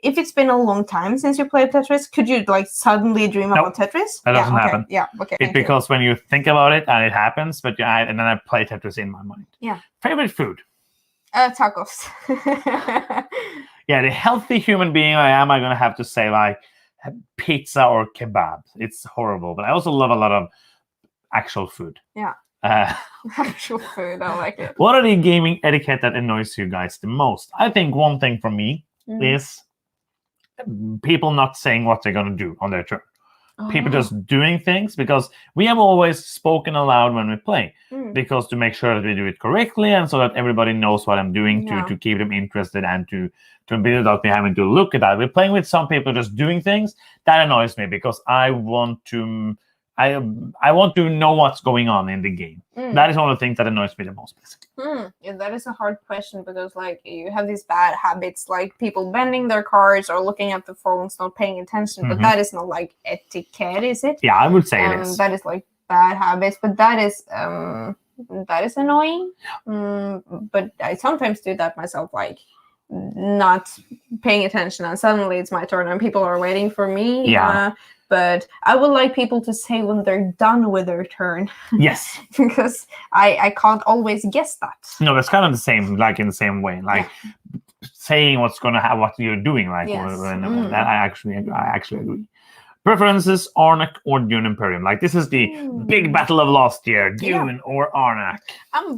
if it's been a long time since you played Tetris, could you like suddenly dream about Tetris? That doesn't happen. Yeah, okay. It's because when you think about it and it happens, but and then I play Tetris in my mind. Yeah. Favorite food? Tacos. Yeah, the healthy human being I am, I'm gonna have to say like pizza or kebab. It's horrible, but I also love a lot of actual food. Yeah. Actual food, I like it. What are the gaming etiquette that annoys you guys the most? I think one thing for me is people not saying what they're going to do on their turn. People just doing things, because we have always spoken aloud when we play, because to make sure that we do it correctly and so that everybody knows what I'm doing to keep them interested and to build up me having to look at that. We're playing with some people just doing things. That annoys me because I want to I want to know what's going on in the game. That is one of the things that annoys me the most, basically. Yeah, that is a hard question because, like, you have these bad habits, like people bending their cards or looking at the phones, not paying attention. But that is not like etiquette, is it? Yeah, I would say it is. That is like bad habits, but that is annoying. But I sometimes do that myself, like not paying attention, and suddenly it's my turn, and people are waiting for me. Yeah. But I would like people to say when they're done with their turn. Yes. Because I can't always guess that. No, it's kind of the same, like in the same way, like saying what's gonna have what you're doing, like that. I actually agree. Preferences, Arnak or Dune Imperium? Like this is the big battle of last year, Dune or Arnak. I'm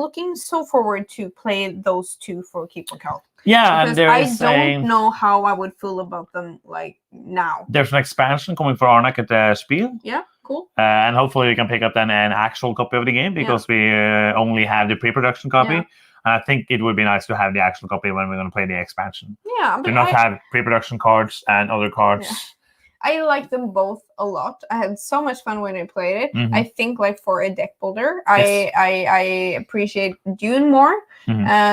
looking so forward to play those two for Keep on Count. Yeah, because and don't know how I would feel about them like now. There's an expansion coming for Arnak at the Spiel. Yeah, cool. And hopefully we can pick up then an actual copy of the game because we only have the pre-production copy. Yeah. I think it would be nice to have the actual copy when we're going to play the expansion. Yeah, do not have pre-production cards and other cards. Yeah. I like them both a lot. I had so much fun when I played it. I think, like, for a deck builder, I appreciate Dune more.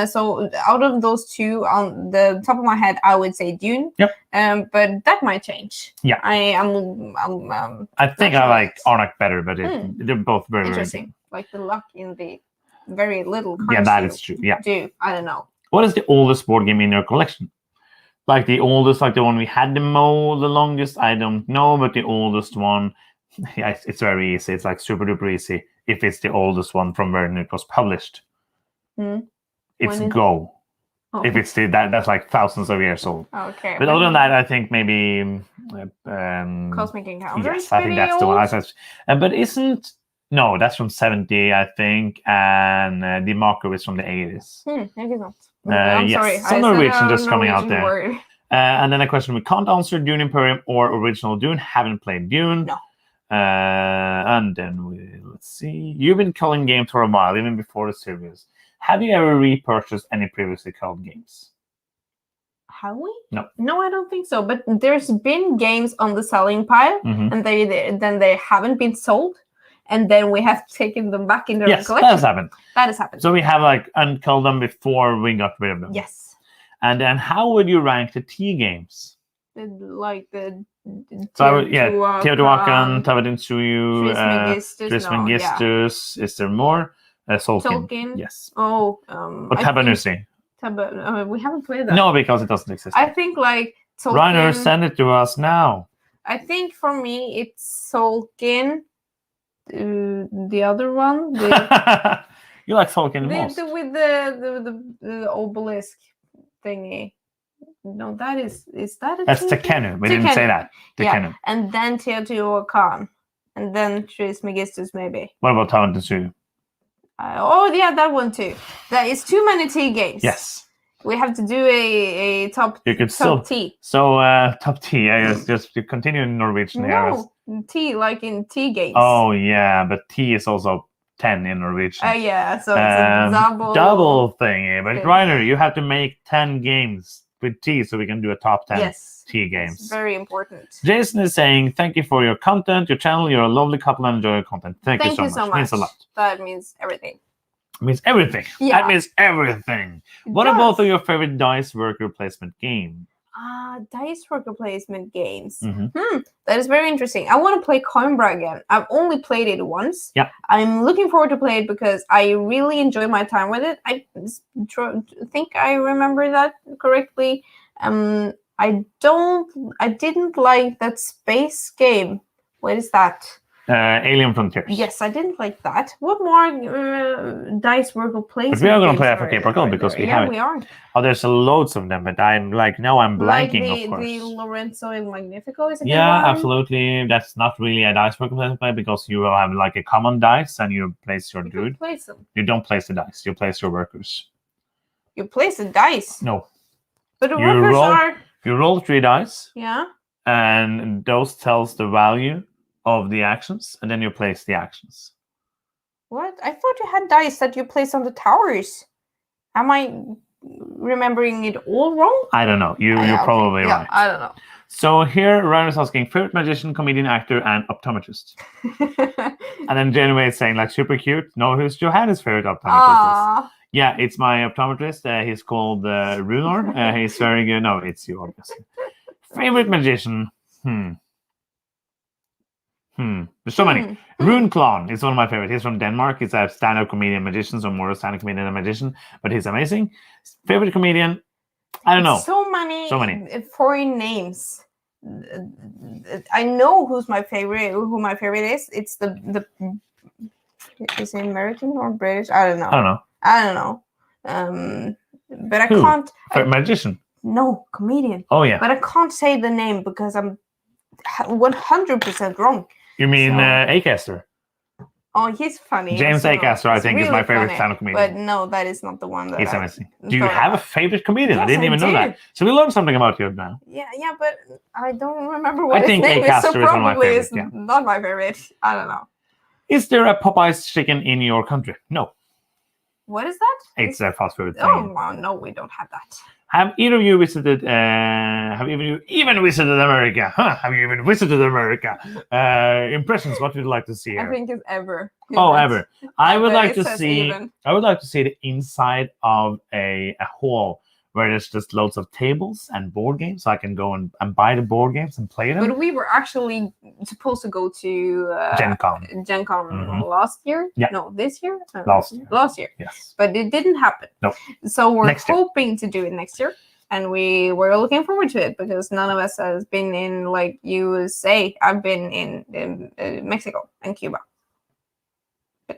So out of those two, on the top of my head, I would say Dune. Yep. But that might change. Yeah. I think I like Arnak better, but they're both very interesting. Very like the luck in the very little cards. Yeah, that is true. Yeah. I don't know. What is the oldest board game in your collection? Like the oldest, like the one we had the longest, I don't know, but the oldest one, yeah, it's very easy. It's like super duper easy if it's the oldest one from when it was published. It's Go. Oh. If it's that's like thousands of years old. Okay. But other than that, I think maybe Cosmic Encounter. Yes, I think that's the one. But no, that's from 70, I think, and the marker is from the 80s. Maybe not. I'm sorry. Some Norwegian just coming out there. And then a question we can't answer: Dune Imperium or original Dune? Haven't played Dune. No. And then let's see. You've been culling games for a while, even before the series. Have you ever repurchased any previously culled games? Have we? No. No, I don't think so. But there's been games on the selling pile, and they haven't been sold. And then we have taken them back in the collection. That has happened. That has happened. So we have like unculled them before we got rid of them. Yes. And then how would you rank the T games? Like the Teotihuacan, Tavadinsuyu, Trismegistus. Yeah. Is there more? Tolkien. Yes. Oh. Or Tabanusi. We haven't played that. No, because it doesn't exist. I think like Tolkien. Reiner, send it to us now. I think for me it's Tolkien. The other one, you like Tolkien most. With the obelisk thingy. No, that's Tekenu. We didn't say that. Tekenu. Yeah, and then Teotihuacan, and then Trismegistus maybe. What about Tavantinsuyu? That one too. That is too many T games. Yes. We have to do a top. You could top T. So top T. Just to continue in Norwegian here. T like in T games. Oh yeah, but T is also 10 in Norwegian. Yeah, so it's a double thingy. But Reiner, you have to make 10 games with T so we can do a top 10 T games. It's very important. Jason is saying, thank you for your content, your channel. You're a lovely couple and enjoy your content. Thank you so much. It means a lot. That means everything. It means everything. Yeah. That means everything. What are both of your favorite dice worker placement game? Dice worker placement games. That is very interesting. I want to play Coimbra again. I've only played it once. Yeah. I'm looking forward to play it because I really enjoy my time with it. I think I remember that correctly. I didn't like that space game. What is that? Alien Frontiers. Yes, I didn't like that. What more dice worker placement? But we are going to play for Cape Rock because we have it. We are. Oh, there's loads of them, but I'm like, now I'm blanking, of course. The Lorenzo Il Magnifico is a good one. Absolutely. That's not really a dice worker placement because you will have like a common dice and you place your dude. Place them. You don't place the dice. You place your workers. You place the dice? No. But the workers are... You roll 3 dice. Yeah. And those tells the value of the actions, and then you place the actions. What? I thought you had dice that you place on the towers. Am I remembering it all wrong? I don't know. You're probably right. I don't know. So here, Ryan is asking favorite magician, comedian, actor, and optometrist. And then Janeway is saying like super cute. Know who's Johanna's favorite optometrist is? Yeah, it's my optometrist. He's called Runar. He's very good. No, it's you, obviously. Favorite magician? There's so many. Rune Klon is one of my favorites. He's from Denmark. He's a stand-up comedian magician, so more a stand-up comedian than a magician, but he's amazing. Favorite comedian? I don't know. So many foreign names. I know who my favorite is. It's the is it American or British? I don't know. But I can't. Magician? No, comedian. Oh yeah. But I can't say the name because I'm 100% wrong. You mean Acaster? Oh, he's funny. James Acaster, I think, is my favorite stand-up comedian. But no, that is not the one that he's amazing. Do you have a favorite comedian? Yes, I didn't even know that. So we learned something about you now. Yeah, but I don't remember what his name is. So probably it's not my favorite. I don't know. Is there a Popeye's chicken in your country? No. What is that? It's a fast food thing. Oh, well, no, we don't have that. Have either of you visited? Have you even visited America? Have you even visited America? Impressions. What would you like to see here? I think it's ever. Ever. I would like to see. I would like to see the inside of a hall where there's just loads of tables and board games, so I can go and buy the board games and play them. But we were actually supposed to go to Gen Con last year. Yeah. No, this year. Last year. Yes. But it didn't happen. No. So we're hoping to do it next year, and we were looking forward to it because none of us has been in like USA. I've been in Mexico and Cuba.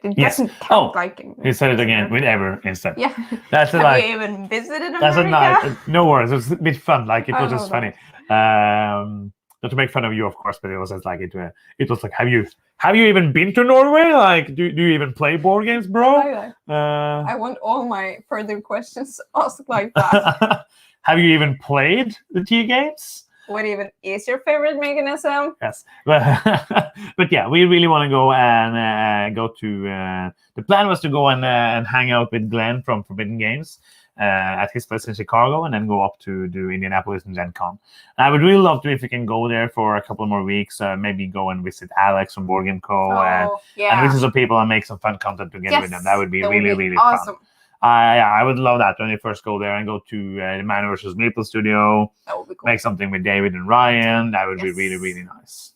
It doesn't count like he said it again with ever instead. Yeah. That's Have like you even visited America? That's a nice. No worries. It was a bit fun. Like it was just funny. Not to make fun of you, of course, but it was just like it was like, have you even been to Norway? Like, do you even play board games, bro? I want all my further questions asked like that. Have you even played the T games? What even is your favorite mechanism? Yes, but yeah, we really want to go and go to. The plan was to go and hang out with Glenn from Forbidden Games at his place in Chicago, and then go up to do Indianapolis and Gen Con. And I would really love to if we can go there for a couple more weeks. Maybe go and visit Alex from Board Game Co. and visit some people and make some fun content together with them. That would be really awesome. Fun. I would love that when you first go there and go to the Man vs. Maple studio. That would be cool. Make something with David and Ryan. That would be really nice.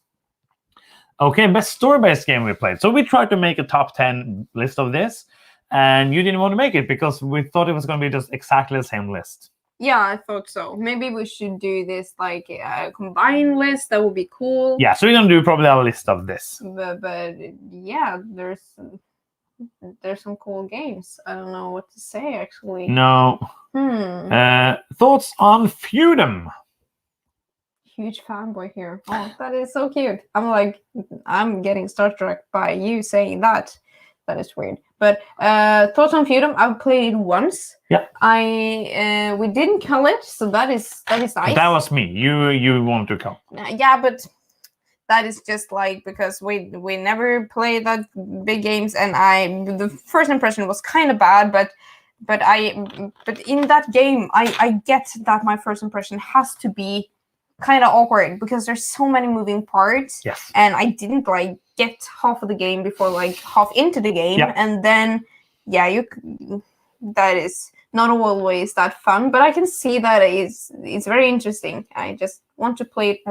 Okay, best story-based game we played. So we tried to make a top 10 list of this, and you didn't want to make it because we thought it was going to be just exactly the same list. Yeah, I thought so. Maybe we should do this like a combined list. That would be cool. Yeah, so we're going to do probably a list of this. But yeah, there's some cool games. I don't know what to say, actually. No. Thoughts on Feudum? Huge fanboy here. Oh, that is so cute. I'm getting starstruck by you saying that. That is weird. But thoughts on Feudum? I've played it once. Yeah. We didn't kill it, so that is nice. That was me. You want to kill. Yeah, but that is just like because we never played that big games, and the first impression was kind of bad, but in that game I get that my first impression has to be kind of awkward because there's so many moving parts. Yes. And I didn't like get half of the game before like half into the game, and then that is not always that fun, but I can see that it's very interesting. I just want to play it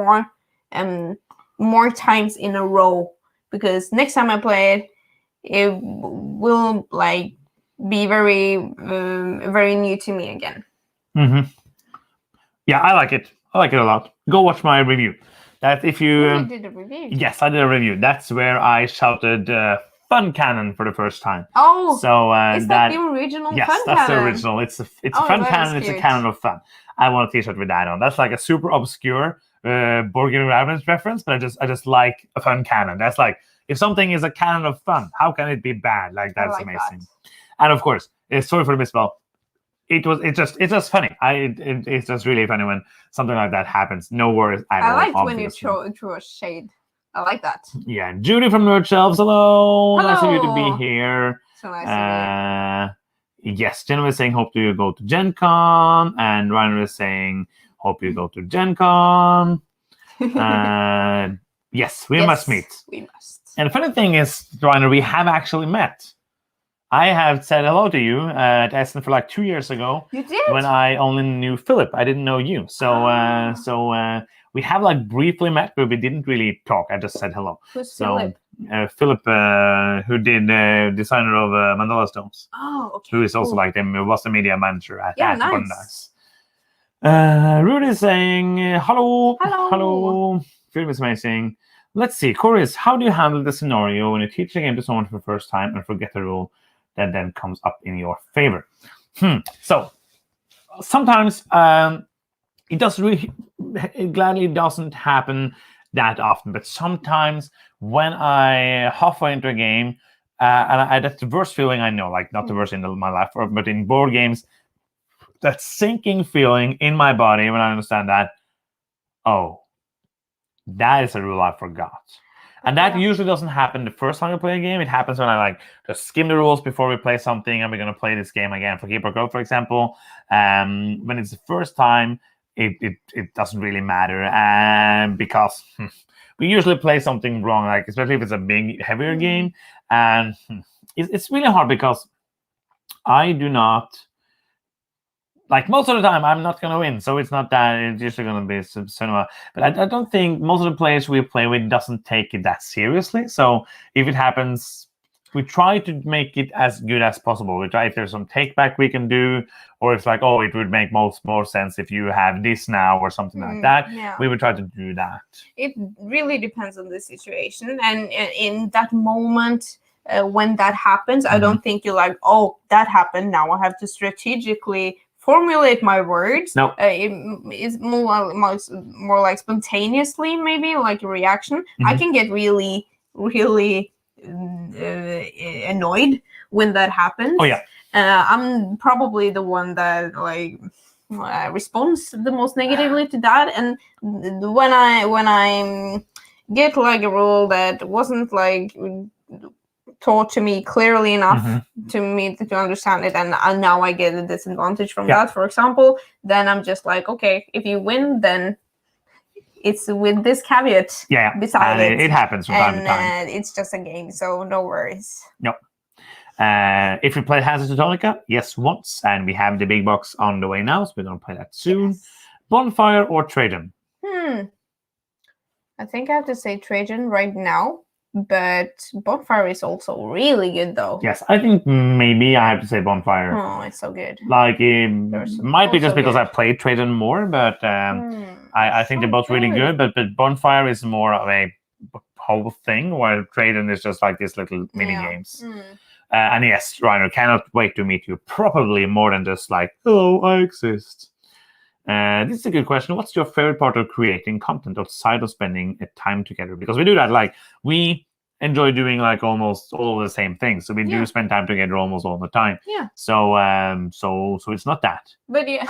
more times in a row because next time I play it will like be very very new to me again. Yeah, I like it a lot. Go watch my review. That if you did a review. Yes, I did a review. That's where I shouted Fun Cannon for the first time. Oh, so is that the original Fun Cannon? Yes, that's the original. It's a Fun Cannon. It's a cannon of fun. I want a t-shirt with that on. That's like a super obscure Board Game Ravens reference, but I just like a fun cannon. That's like if something is a cannon of fun, how can it be bad? Like that's amazing. That. And of course, sorry for the misspell. It's just funny. It's just really funny when something like that happens. No worries at all. I like when you throw a shade. I like that. Yeah, Judy from Nerd Shelves. Hello. Nice of you to be here. So nice of you. Yes, Jenna was saying hope you go to Gen Con, and Ryan was saying hope you go to Gen Con. Yes, we Yes, must meet. We must. And the funny thing is, Rainer, we have actually met. I have said hello to you at Essen for like 2 years ago. You did? When I only knew Philip. I didn't know you. So we have like briefly met, but we didn't really talk. I just said hello. Who's So Philip? Philip, who did designer of Mandala Stones. Oh, okay. Who is also cool. like was the media manager at Yeah, nice. Bondice. Rudy is saying hello. Hello. Philip is amazing. Let's see, Chorus, how do you handle the scenario when you teach a game to someone for the first time and forget the rule that then comes up in your favor? So sometimes it gladly doesn't happen that often, but sometimes when I halfway into a game, and that's the worst feeling I know, like not the worst in my life, but in board games, that sinking feeling in my body when I understand that, oh, that is a rule I forgot. And that usually doesn't happen the first time we play a game. It happens when I like just skim the rules before we play something, and we're going to play this game again for Keep or Go, for example. When it's the first time, it doesn't really matter, because we usually play something wrong, like especially if it's a big, heavier game. And it's really hard because I do not. Like most of the time, I'm not going to win, so it's not that. It's usually going to be cinema. But I don't think most of the players we play with doesn't take it that seriously. So if it happens, we try to make it as good as possible. We try if there's some take back we can do, or it's like, oh, it would make more sense if you have this now or something like that. Yeah. We would try to do that. It really depends on the situation, and in that moment. When that happens, I don't think you're like, oh, that happened. Now I have to strategically formulate my words. No. It's more like spontaneously, maybe like a reaction. I can get really, really annoyed when that happens. Oh yeah. I'm probably the one that like responds the most negatively to that, and when I get like a rule that wasn't like taught to me clearly enough to me to understand it, and now I get a disadvantage from that, for example, then I'm just like, okay, if you win, then it's with this caveat beside it. It happens from time to time. It's just a game, so no worries. No. If we play Hazard Teutonica, yes, once, and we have the big box on the way now, so we're going to play that soon. Yes. Bonfire or Trajan? I think I have to say Trajan right now. But Bonfire is also really good, though. Yes, I think maybe I have to say Bonfire. Oh, it's so good. Like, it might be just because I played Trajan more, but I think they're both really good. But Bonfire is more of a whole thing, while Trajan is just like these little mini games. And yes, Rainer, cannot wait to meet you. Probably more than just like, hello, I exist. This is a good question. What's your favorite part of creating content outside of spending time together? Because we do that, like we enjoy doing like almost all the same things. So we do spend time together almost all the time. Yeah. So it's not that. But yeah,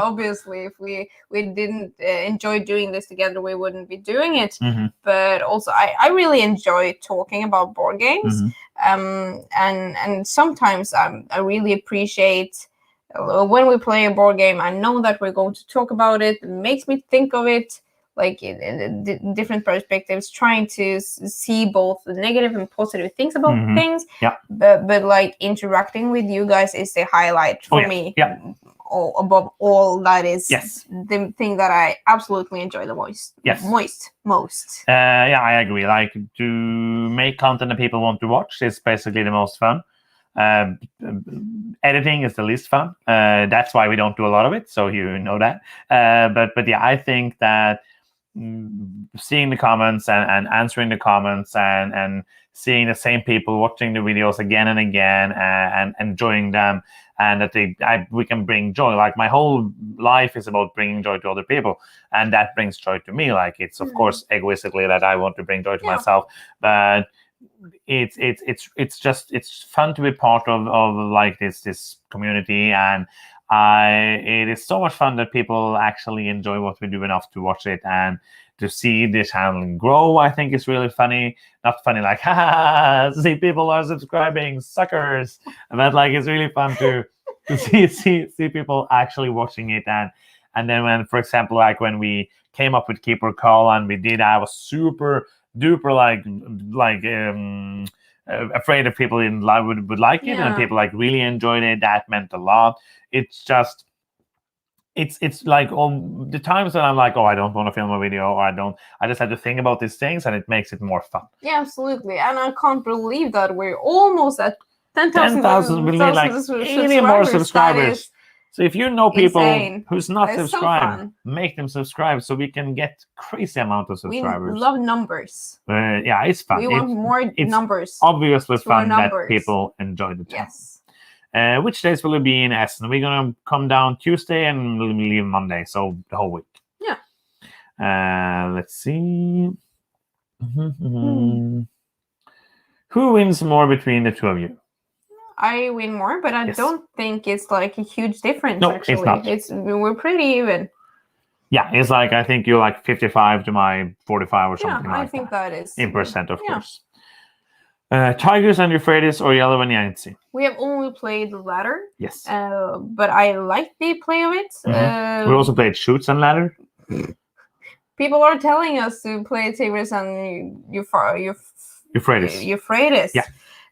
obviously, if we didn't enjoy doing this together, we wouldn't be doing it. But also, I really enjoy talking about board games. And sometimes I really appreciate. When we play a board game, I know that we're going to talk about it. It makes me think of it like in different perspectives, trying to see both the negative and positive things about things. Yeah. But like interacting with you guys is the highlight for me. Yeah. Above all, that is the thing that I absolutely enjoy the most. Most. Yeah, I agree. Like to make content that people want to watch is basically the most fun. Editing is the least fun. That's why we don't do a lot of it, so you know that. But yeah, I think that seeing the comments and answering the comments and seeing the same people watching the videos again and again and enjoying them, and that we can bring joy. Like my whole life is about bringing joy to other people, and that brings joy to me. Like it's of course egoistically that I want to bring joy to myself, but it's fun to be part of like this community, and it is so much fun that people actually enjoy what we do enough to watch it, and to see this channel grow. I think it's really funny. Not funny like see people are subscribing, suckers, but like it's really fun to see people actually watching it And then when, for example, like when we came up with Keeper Calallen, we did. I was super duper afraid of people in live would like it, and people like really enjoyed it. That meant a lot. It's just. It's like all the times that I'm like, oh, I don't want to film a video, or I just have to think about these things, and it makes it more fun. Yeah, absolutely. And I can't believe that we're almost at 10,000. 10,000. We need like 80 more subscribers. So if you know people who's not subscribed, make them subscribe so we can get crazy amount of subscribers. We love numbers. Yeah, it's fun. We want more numbers. Obviously fun that people enjoy the channel. Yes. Which days will it be in Essen? We're gonna come down Tuesday and we'll leave Monday, so the whole week. Yeah. Let's see. Who wins more between the two of you? I win more, but I don't think it's like a huge difference. No, actually. It's not. We're pretty even. Yeah, it's like I think you're like 55 to my 45 or something. Yeah, I think that is in percent, of course. Tigers and Euphrates or Yellow and Yangtze? We have only played the latter. Yes. But I like the play of it. We also played Shoots and Ladder. People are telling us to play Tigers and Euphrates. Yeah.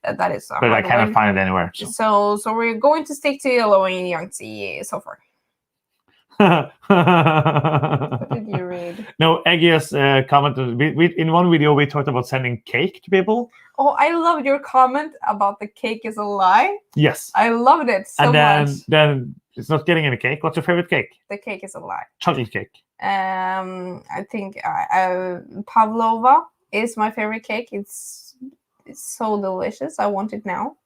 That is. But I cannot find it anywhere. So we're going to stick to Yellow and Yangtze so far. What did you read? No, Eggius commented. We in one video we talked about sending cake to people. Oh, I loved your comment about the cake is a lie. Yes, I loved it so much. And then it's not getting any cake. What's your favorite cake? The cake is a lie. Chocolate cake. I think Pavlova is my favorite cake. It's so delicious. I want it now.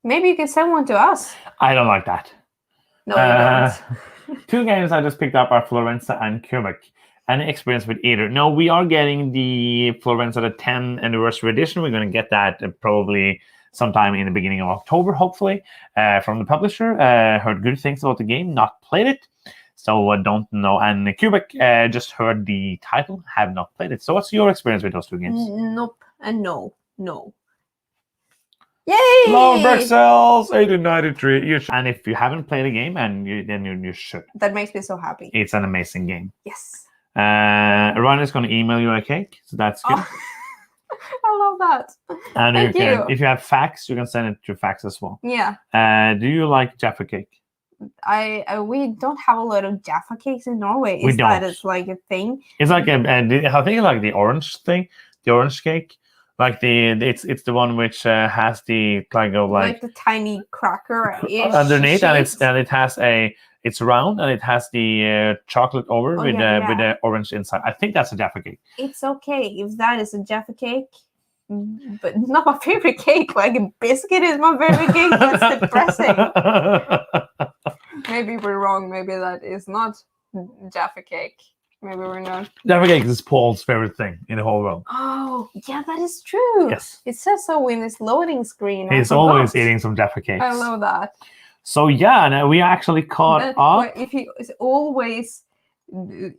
Maybe you can send one to us. I don't like that. No, you don't. 2 games I just picked up are Florenza and Quebec. Any experience with either? No, we are getting the Florenza the 10th anniversary edition. We're going to get that probably sometime in the beginning of October, hopefully, from the publisher. Heard good things about the game, not played it, so I don't know. And Quebec, just heard the title, have not played it. So what's your experience with those 2 games? Nope and no. Yay! Love Bruxelles 1893. And if you haven't played a game, then you should. That makes me so happy. It's an amazing game. Yes. Ryan is going to email you a cake, so that's good. Oh, I love that. And Thank you. If you have fax, you can send it to fax as well. Yeah. Do you like Jaffa cake? We don't have a lot of Jaffa cakes in Norway. We don't. That is like a thing? It's like I think it's like the orange thing, the orange cake. Like it's the one which has the like the tiny cracker underneath, and it has it's round and it has the chocolate over with the orange inside. I think that's a Jaffa cake. It's okay if that is a Jaffa cake, but not my favorite cake. Like a biscuit is my favorite cake. That's depressing. Maybe we're wrong. Maybe that is not Jaffa cake. Maybe we're not. Jaffa cake is Paul's favorite thing in the whole world. Oh, yeah, that is true. Yes. It says so in this loading screen. He's always eating some Jaffa cakes. I love that. So yeah, we actually caught up. If he is always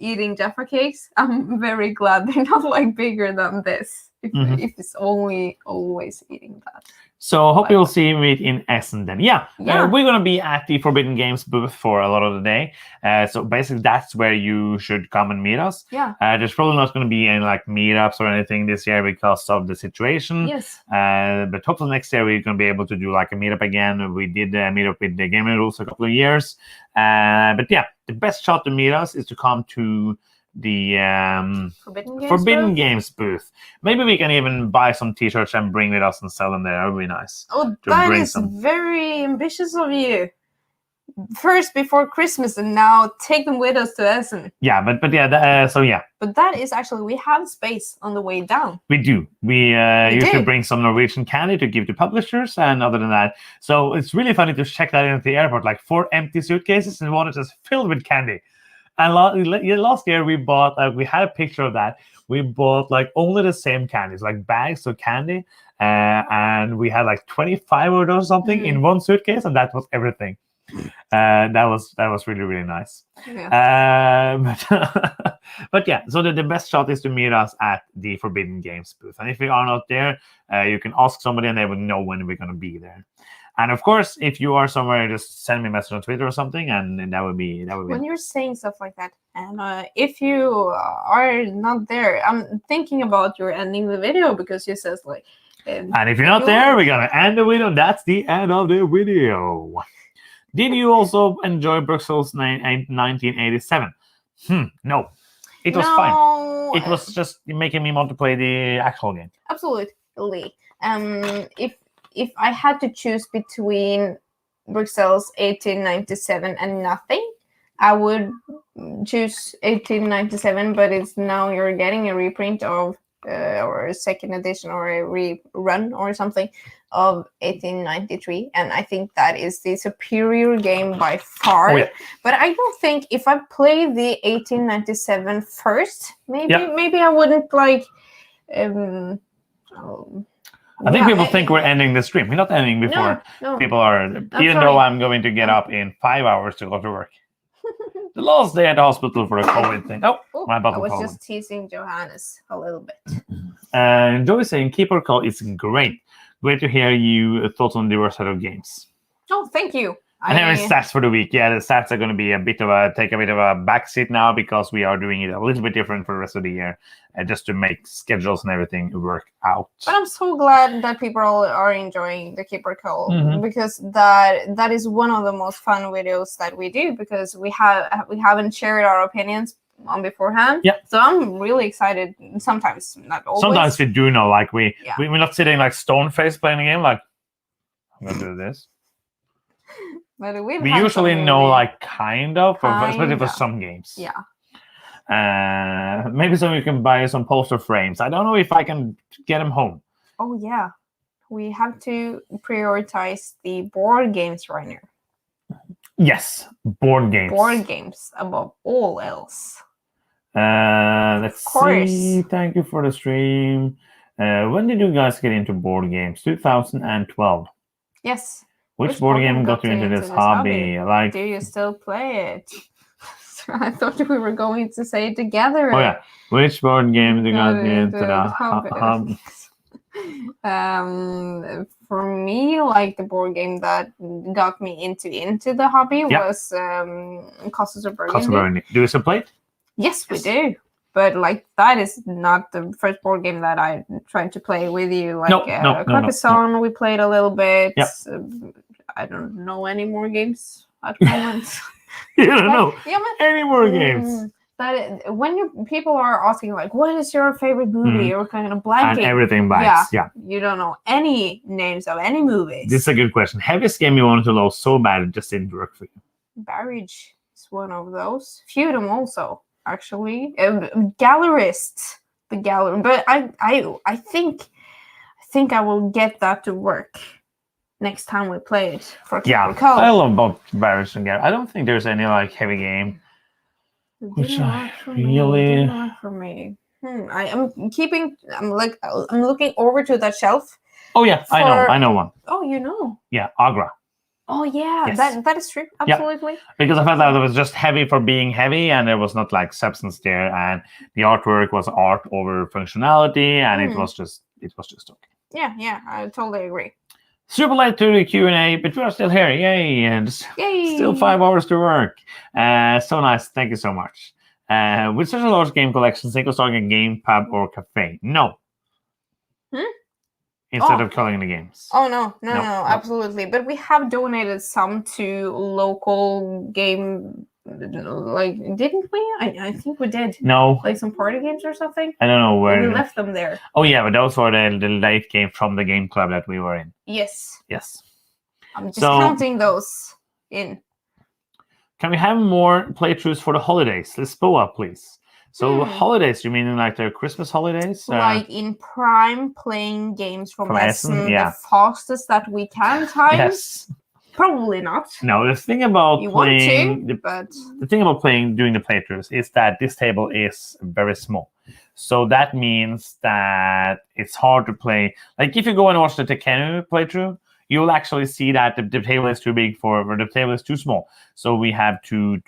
eating Jaffa cakes, I'm very glad they're not like bigger than this. If it's always eating that. So hope you'll see me in Essen then. Yeah. We're going to be at the Forbidden Games booth for a lot of the day. So basically that's where you should come and meet us. Yeah. There's probably not going to be any like meetups or anything this year because of the situation. Yes. But hopefully next year we're going to be able to do like a meetup again. We did a meetup with the Gaming Rules a couple of years. But yeah, the best shot to meet us is to come to the Forbidden Games booth. Maybe we can even buy some t-shirts and bring with us and sell them there. That would be nice. Oh, that is very ambitious of you. First before Christmas and now take them with us to Essen. Yeah, but yeah, so yeah. But that is actually, we have space on the way down. We do. We usually bring some Norwegian candy to give to publishers, and other than that, so it's really funny to check that in at the airport, like 4 empty suitcases and one is just filled with candy. And last year we bought, we had a picture of that. We bought like only the same candies, like bags of candy, and we had like 25 of those something in one suitcase, and that was everything. That was really, really nice. Yeah. But yeah, so the best shot is to meet us at the Forbidden Games booth. And if we are not there, you can ask somebody and they will know when we're going to be there. And of course, if you are somewhere, just send me a message on Twitter or something, and that would be When you're saying stuff like that, and if you are not there, I'm thinking about your ending the video because you says like. And if you're not there, we're gonna end the video. That's the end of the video. Did you also enjoy Brussels 1987? No. It was fine. It was just making me want to play the actual game. Absolutely. If I had to choose between Brussels 1897 and nothing, I would choose 1897. But it's now you're getting a reprint of or a second edition or a rerun or something of 1893, and I think that is the superior game by far. Oh, yeah. But I don't think if I play the 1897 first, maybe I wouldn't like. I think people think we're ending the stream. We're not ending before no. people are. Even though I'm going to get up in 5 hours to go to work. The last day at the hospital for a COVID thing. Oh, my bottle. I was just teasing Johannes a little bit. Joey saying Keeper Call is great. Great to hear you thoughts on the diverse set of games. Oh, thank you. And here is stats for the week. Yeah, the stats are going to be take a bit of a backseat now because we are doing it a little bit different for the rest of the year, just to make schedules and everything work out. But I'm so glad that people are enjoying the Keeper Call because that is one of the most fun videos that we do because we haven't shared our opinions on beforehand. Yeah. So I'm really excited. Sometimes, not always. Sometimes we do know, like we're not sitting like stone faced playing a game. Like I'm gonna do this. But we usually know, like kind of, especially for some games. Yeah. Maybe so you can buy some poster frames. I don't know if I can get them home. Oh yeah, we have to prioritize the board games right now. Yes, board games. Board games above all else. Let's see. Thank you for the stream. When did you guys get into board games? 2012. Yes. Which board game got you into this hobby? Like, do you still play it? I thought we were going to say it together. Oh yeah. Which board game did you got you into the hobby? For me, like the board game that got me into the hobby was Castles of Burgundy. Do you still play it? Yes, we do. But like that is not the first board game that I tried to play with you. Like Carcassonne, we played a little bit. Yep. I don't know any more games at the moment. You don't know any more games. But when people are asking like, what is your favorite movie? Or kind of blanking. And everything bites. Yeah. You don't know any names of any movies. This is a good question. Heaviest game you wanted to load so bad it just didn't work for you? Barrage is one of those. Feudum also, actually. Gallerist. The gallery. But I think I will get that to work next time we play it for Keeper Call. I love both Barrage and Gallery. I don't think there's any like heavy game. Which I really didn't work for me. I'm looking over to that shelf. Oh yeah, I know one. Oh, you know. Yeah, Agra. Oh yeah, yes. that is true. Absolutely. Yeah. Because I felt that it was just heavy for being heavy, and there was not like substance there, and the artwork was art over functionality, and it was just okay. Yeah, I totally agree. Super late to the Q&A, but we are still here. Yay! And still 5 hours to work. So nice. Thank you so much. With such a large game collection, think of starting a game, pub, or cafe? No. Instead of calling the games. Oh, no, absolutely. But we have donated some to local game, like, didn't we? I think we did. No. Like some party games or something? I don't know where. We left them there. Oh, yeah, but those were the late game from the game club that we were in. Yes. I'm just counting those in. Can we have more playthroughs for the holidays? Lisboa, please. So holidays, you mean like the Christmas holidays? Like in Prime, playing games from Essen, the fastest that we can time? Yes. Probably not. No, the thing about doing the playthroughs is that this table is very small. So that means that it's hard to play. Like if you go and watch the Tekkenu playthrough, you'll actually see that the table is too big or the table is too small. So we have to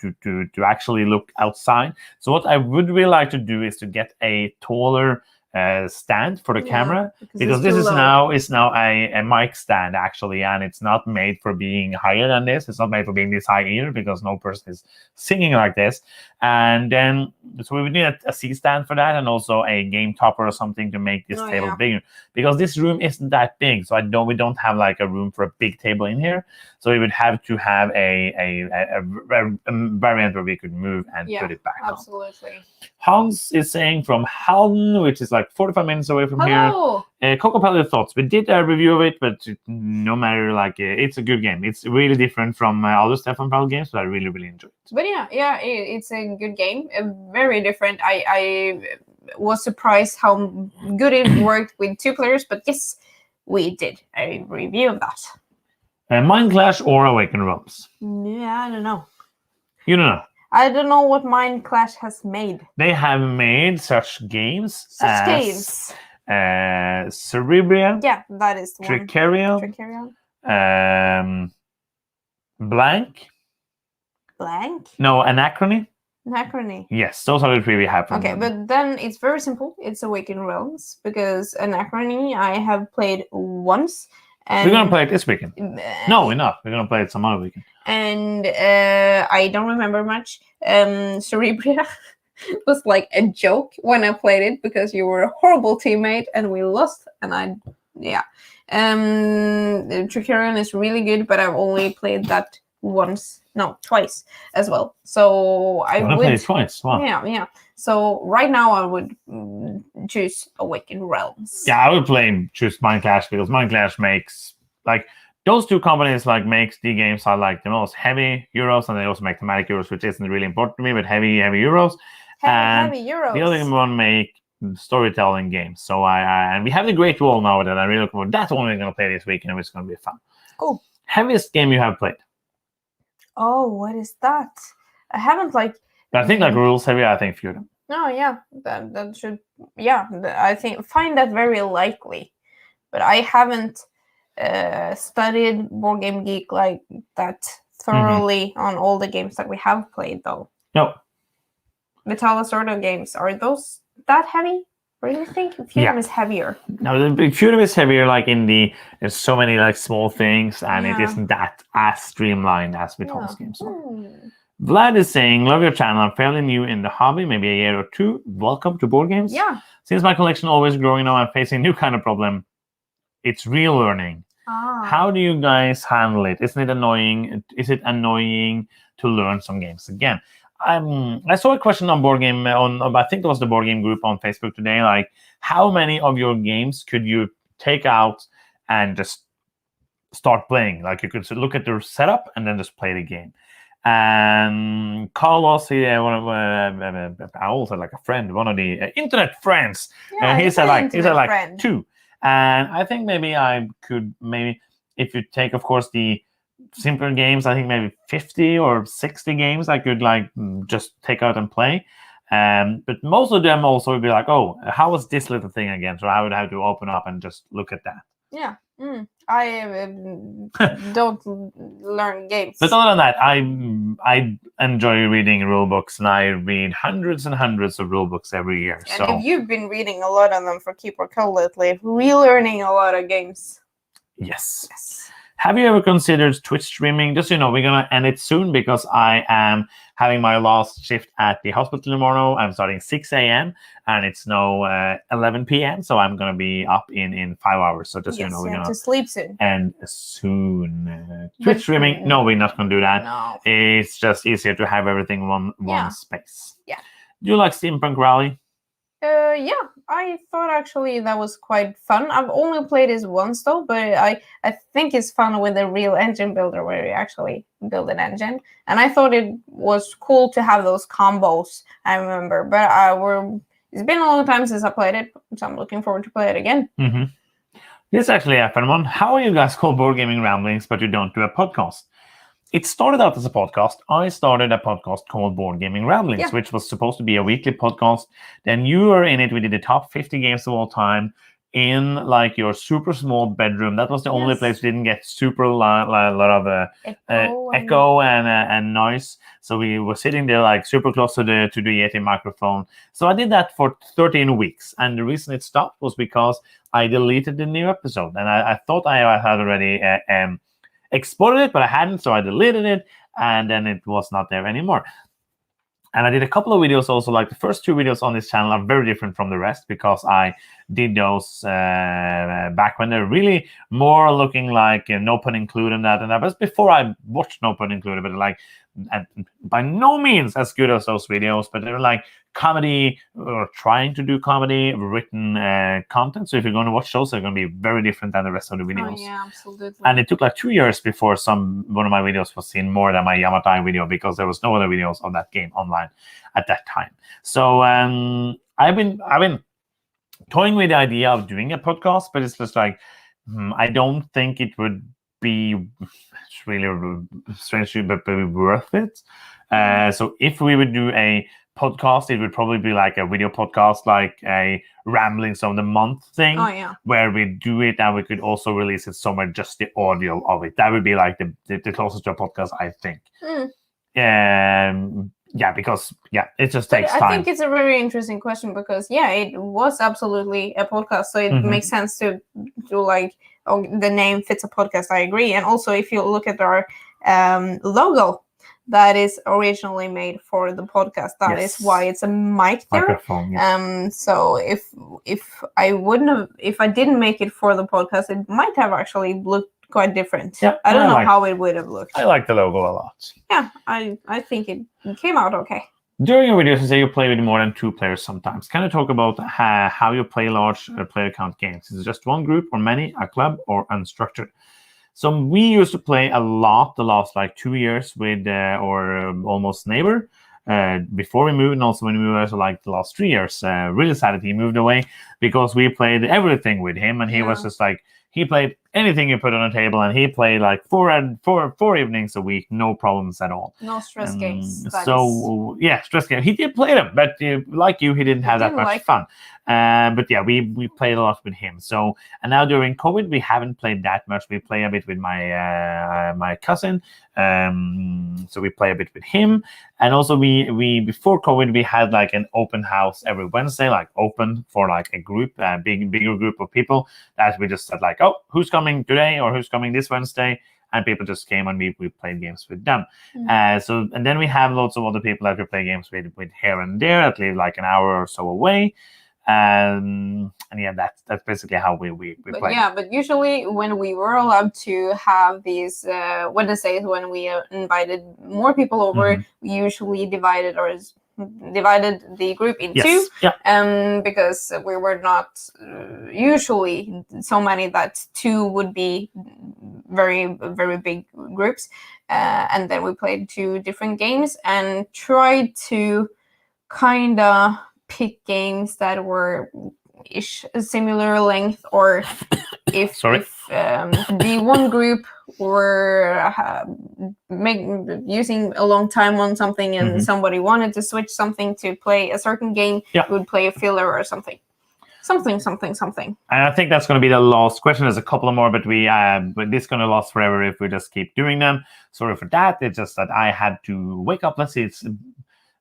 actually look outside. So what I would really like to do is to get a taller stand for the camera, because it's this too is low. now a mic stand actually, and it's not made for being higher than this. It's not made for being this high either, because no person is singing like this. And then so we would need a C stand for that, and also a game topper or something to make this table bigger, because this room isn't that big. So we don't have like a room for a big table in here. So we would have to have a variant where we could move and put it back absolutely. on. Hans is saying from Halden, which is like 45 minutes away from Hello. here. Coco Pellet thoughts. We did a review of it, but no matter, like, it's a good game. It's really different from other Stefan Pellet games, but I really, really enjoyed it. But it's a good game. Very different. I was surprised how good it worked with 2 players, but yes, we did a review of that. Mind Clash or Awakened Realms? Yeah, I don't know. You don't know? I don't know what Mind Clash has made. They have made such games as Cerebria. Yeah, that is the one. Tricarion. Blank. No, Anachrony. Yes, those are the 3 we have. Okay, but then it's very simple. It's Awakened Realms, because Anachrony I have played once. And we're gonna play it this weekend. No, we're not. We're gonna play it some other weekend. And I don't remember much. Cerebria was like a joke when I played it, because you were a horrible teammate and we lost. And Tricarion is really good, but I've only played that twice as well. So I would play it twice. Wow. Yeah. So right now I would choose Awakened Realms. Yeah, I would choose Mind Clash, because Mind Clash makes, like, those 2 companies like makes the games I like the most. Heavy Euros, and they also make thematic Euros, which isn't really important to me, but heavy Euros. Heavy Euros. The other one make storytelling games. So and we have the Great Wall now that I really look forward. That's one we're gonna play this weekend, and it's gonna be fun. Cool. Heaviest game you have played? Oh, what is that? I haven't But I think like rules heavy. I think few of them. Oh yeah, that should I think find that very likely, but I haven't studied Board Game Geek like that thoroughly on all the games that we have played though. No. The Talasordo games, are those that heavy? Really think Feudum is heavier? No, the Feudum is heavier. Like there's so many like small things, and it isn't that as streamlined as Vitalis games. Vlad is saying, "Love your channel. I'm fairly new in the hobby, maybe a year or 2. Welcome to Board Games. Yeah. Since my collection always growing now, I'm facing new kind of problem. It's real learning. How do you guys handle it? Isn't it annoying? Is it annoying to learn some games again?" I saw a question on Board Game I think it was the Board Game group on Facebook today. Like, how many of your games could you take out and just start playing? Like, you could look at the setup and then just play the game. And Carlos, I also like a friend, one of the internet friends. He said like 2. And I think maybe I could if you take, of course, the simpler games, I think maybe 50 or 60 games I could like just take out and play. But most of them also would be like, oh, how was this little thing again? So I would have to open up and just look at that. Yeah. I don't learn games. But other than that, I enjoy reading rule books, and I read hundreds and hundreds of rule books every year. And if you've been reading a lot of them for Keep or Kill lately, relearning a lot of games. Yes. Have you ever considered Twitch streaming? Just so you know, we're going to end it soon, because I am having my last shift at the hospital tomorrow. I'm starting 6 a.m. and it's now 11 p.m. So I'm going to be up in 5 hours. So just so you know, we're going to sleep soon. And soon. Twitch streaming? No, we're not going to do that. No. It's just easier to have everything one space. Yeah. Do you like Steampunk Rally? Yeah, I thought actually that was quite fun. I've only played this once though, but I think it's fun with a real engine builder where you actually build an engine. And I thought it was cool to have those combos, I remember. But it's been a long time since I played it, so I'm looking forward to play it again. Mm-hmm. This is actually a fun one. How are you guys called Board Gaming Ramblings, but you don't do a podcast? It started out as a podcast. I started a podcast called Board Gaming Ramblings, which was supposed to be a weekly podcast. Then you were in it. We did the top 50 games of all time. in like your super small bedroom. That was the only Yes. place we didn't get super lot of echo and noise. So we were sitting there like super close to the Yeti microphone. So I did that for 13 weeks, and the reason it stopped was because I deleted the new episode, and I thought I had already exported it, but I hadn't, so I deleted it, and then it was not there anymore. And I did a couple of videos also, like the first 2 videos on this channel are very different from the rest because I did those back when they're really more looking like no pun included and that. And that was before I watched No Pun Included, but like by no means as good as those videos, but they're like comedy or trying to do comedy written content. So if you're going to watch those, they're going to be very different than the rest of the videos. Oh, yeah, absolutely. And it took like 2 years before one of my videos was seen more than my Yamatai video because there was no other videos of that game online at that time. So I've been toying with the idea of doing a podcast, but it's just like I don't think it would be really strangely but worth it. So if we would do a podcast, it would probably be like a video podcast, like a ramblings of the month thing. Oh, yeah. Where we do it and we could also release it somewhere, just the audio of it. That would be like the closest to a podcast, I think. Yeah, because it just takes time. I think it's a very interesting question because it was absolutely a podcast, so it makes sense to like the name fits a podcast. I agree, and also if you look at our logo, that is originally made for the podcast. That is why it's a mic there. Microphone, yes. So if I didn't make it for the podcast, it might have actually looked quite different. Yeah, I don't know how it would have looked. I like the logo a lot. Yeah, I think it came out okay. During your videos, you say you play with more than 2 players sometimes. Can you talk about how you play large player count games? Is it just one group or many, a club or unstructured? So we used to play a lot the last like 2 years with our almost neighbor before we moved, and also when we moved, so like the last 3 years. Really sad that he moved away because we played everything with him, and he was just like, he played anything you put on a table, and he played like four evenings a week, no problems at all. No stress games. Stress games. He did play them, but like you, he didn't have that much fun. But we played a lot with him. So, and now during COVID, we haven't played that much. We play a bit with my cousin. So we play a bit with him, and also we before COVID we had like an open house every Wednesday, like open for like a group, bigger group of people that we just said like, oh, who's coming today or who's coming this Wednesday, and people just came and we played games with them. So and then we have lots of other people that we play games with here and there that live like an hour or so away. And that's basically how we play. Yeah, but usually when we were allowed to have these Wednesdays when we invited more people over, we usually divided the group in two. Because we were not usually so many that 2 would be very, very big groups. And then we played 2 different games and tried to kind of pick games that were similar length, or if the one group were using a long time on something and somebody wanted to switch something to play a certain game, we would play a filler or something. And I think that's going to be the last question. There's a couple of more, but but this is going to last forever if we just keep doing them. Sorry for that. It's just that I had to wake up. Let's see, it's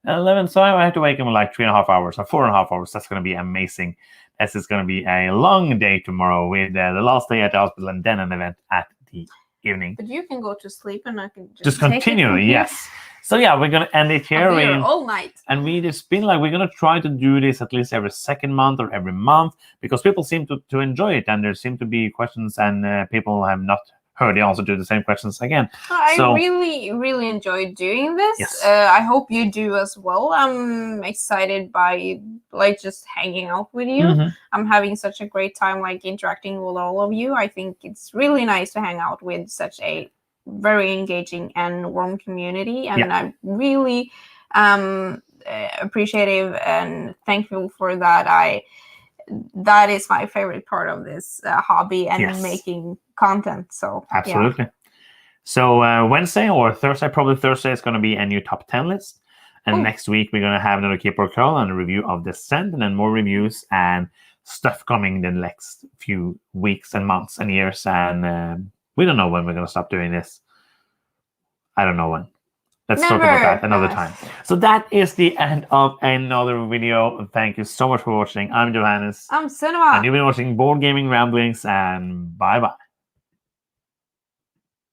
11, so I have to wake up in like 3.5 hours or 4.5 hours. That's going to be amazing. This is going to be a long day tomorrow with the last day at the hospital and then an event at the evening. But you can go to sleep and I can just continue. Yes. So we're going to end it here. All night. And we just been like, we're going to try to do this at least every second month or every month because people seem to enjoy it, and there seem to be questions, and people have not heard the answer to the same questions again. I really, really enjoyed doing this. Yes. I hope you do as well. I'm excited by like just hanging out with you. I'm having such a great time like interacting with all of you. I think it's really nice to hang out with such a very engaging and warm community, and I'm really appreciative and thankful for that. That is my favorite part of this hobby and making content. So absolutely. So Wednesday or Thursday, probably Thursday, is going to be a new top 10 list, and next week we're going to have another Keep or Curl and a review of Descent, and then more reviews and stuff coming in the next few weeks and months and years, and we don't know when we're going to stop doing this. I don't know when. Let's talk about that another time. So that is the end of another video. Thank you so much for watching. I'm Johannes. I'm Sunniva. And you've been watching Board Gaming Ramblings, and bye-bye.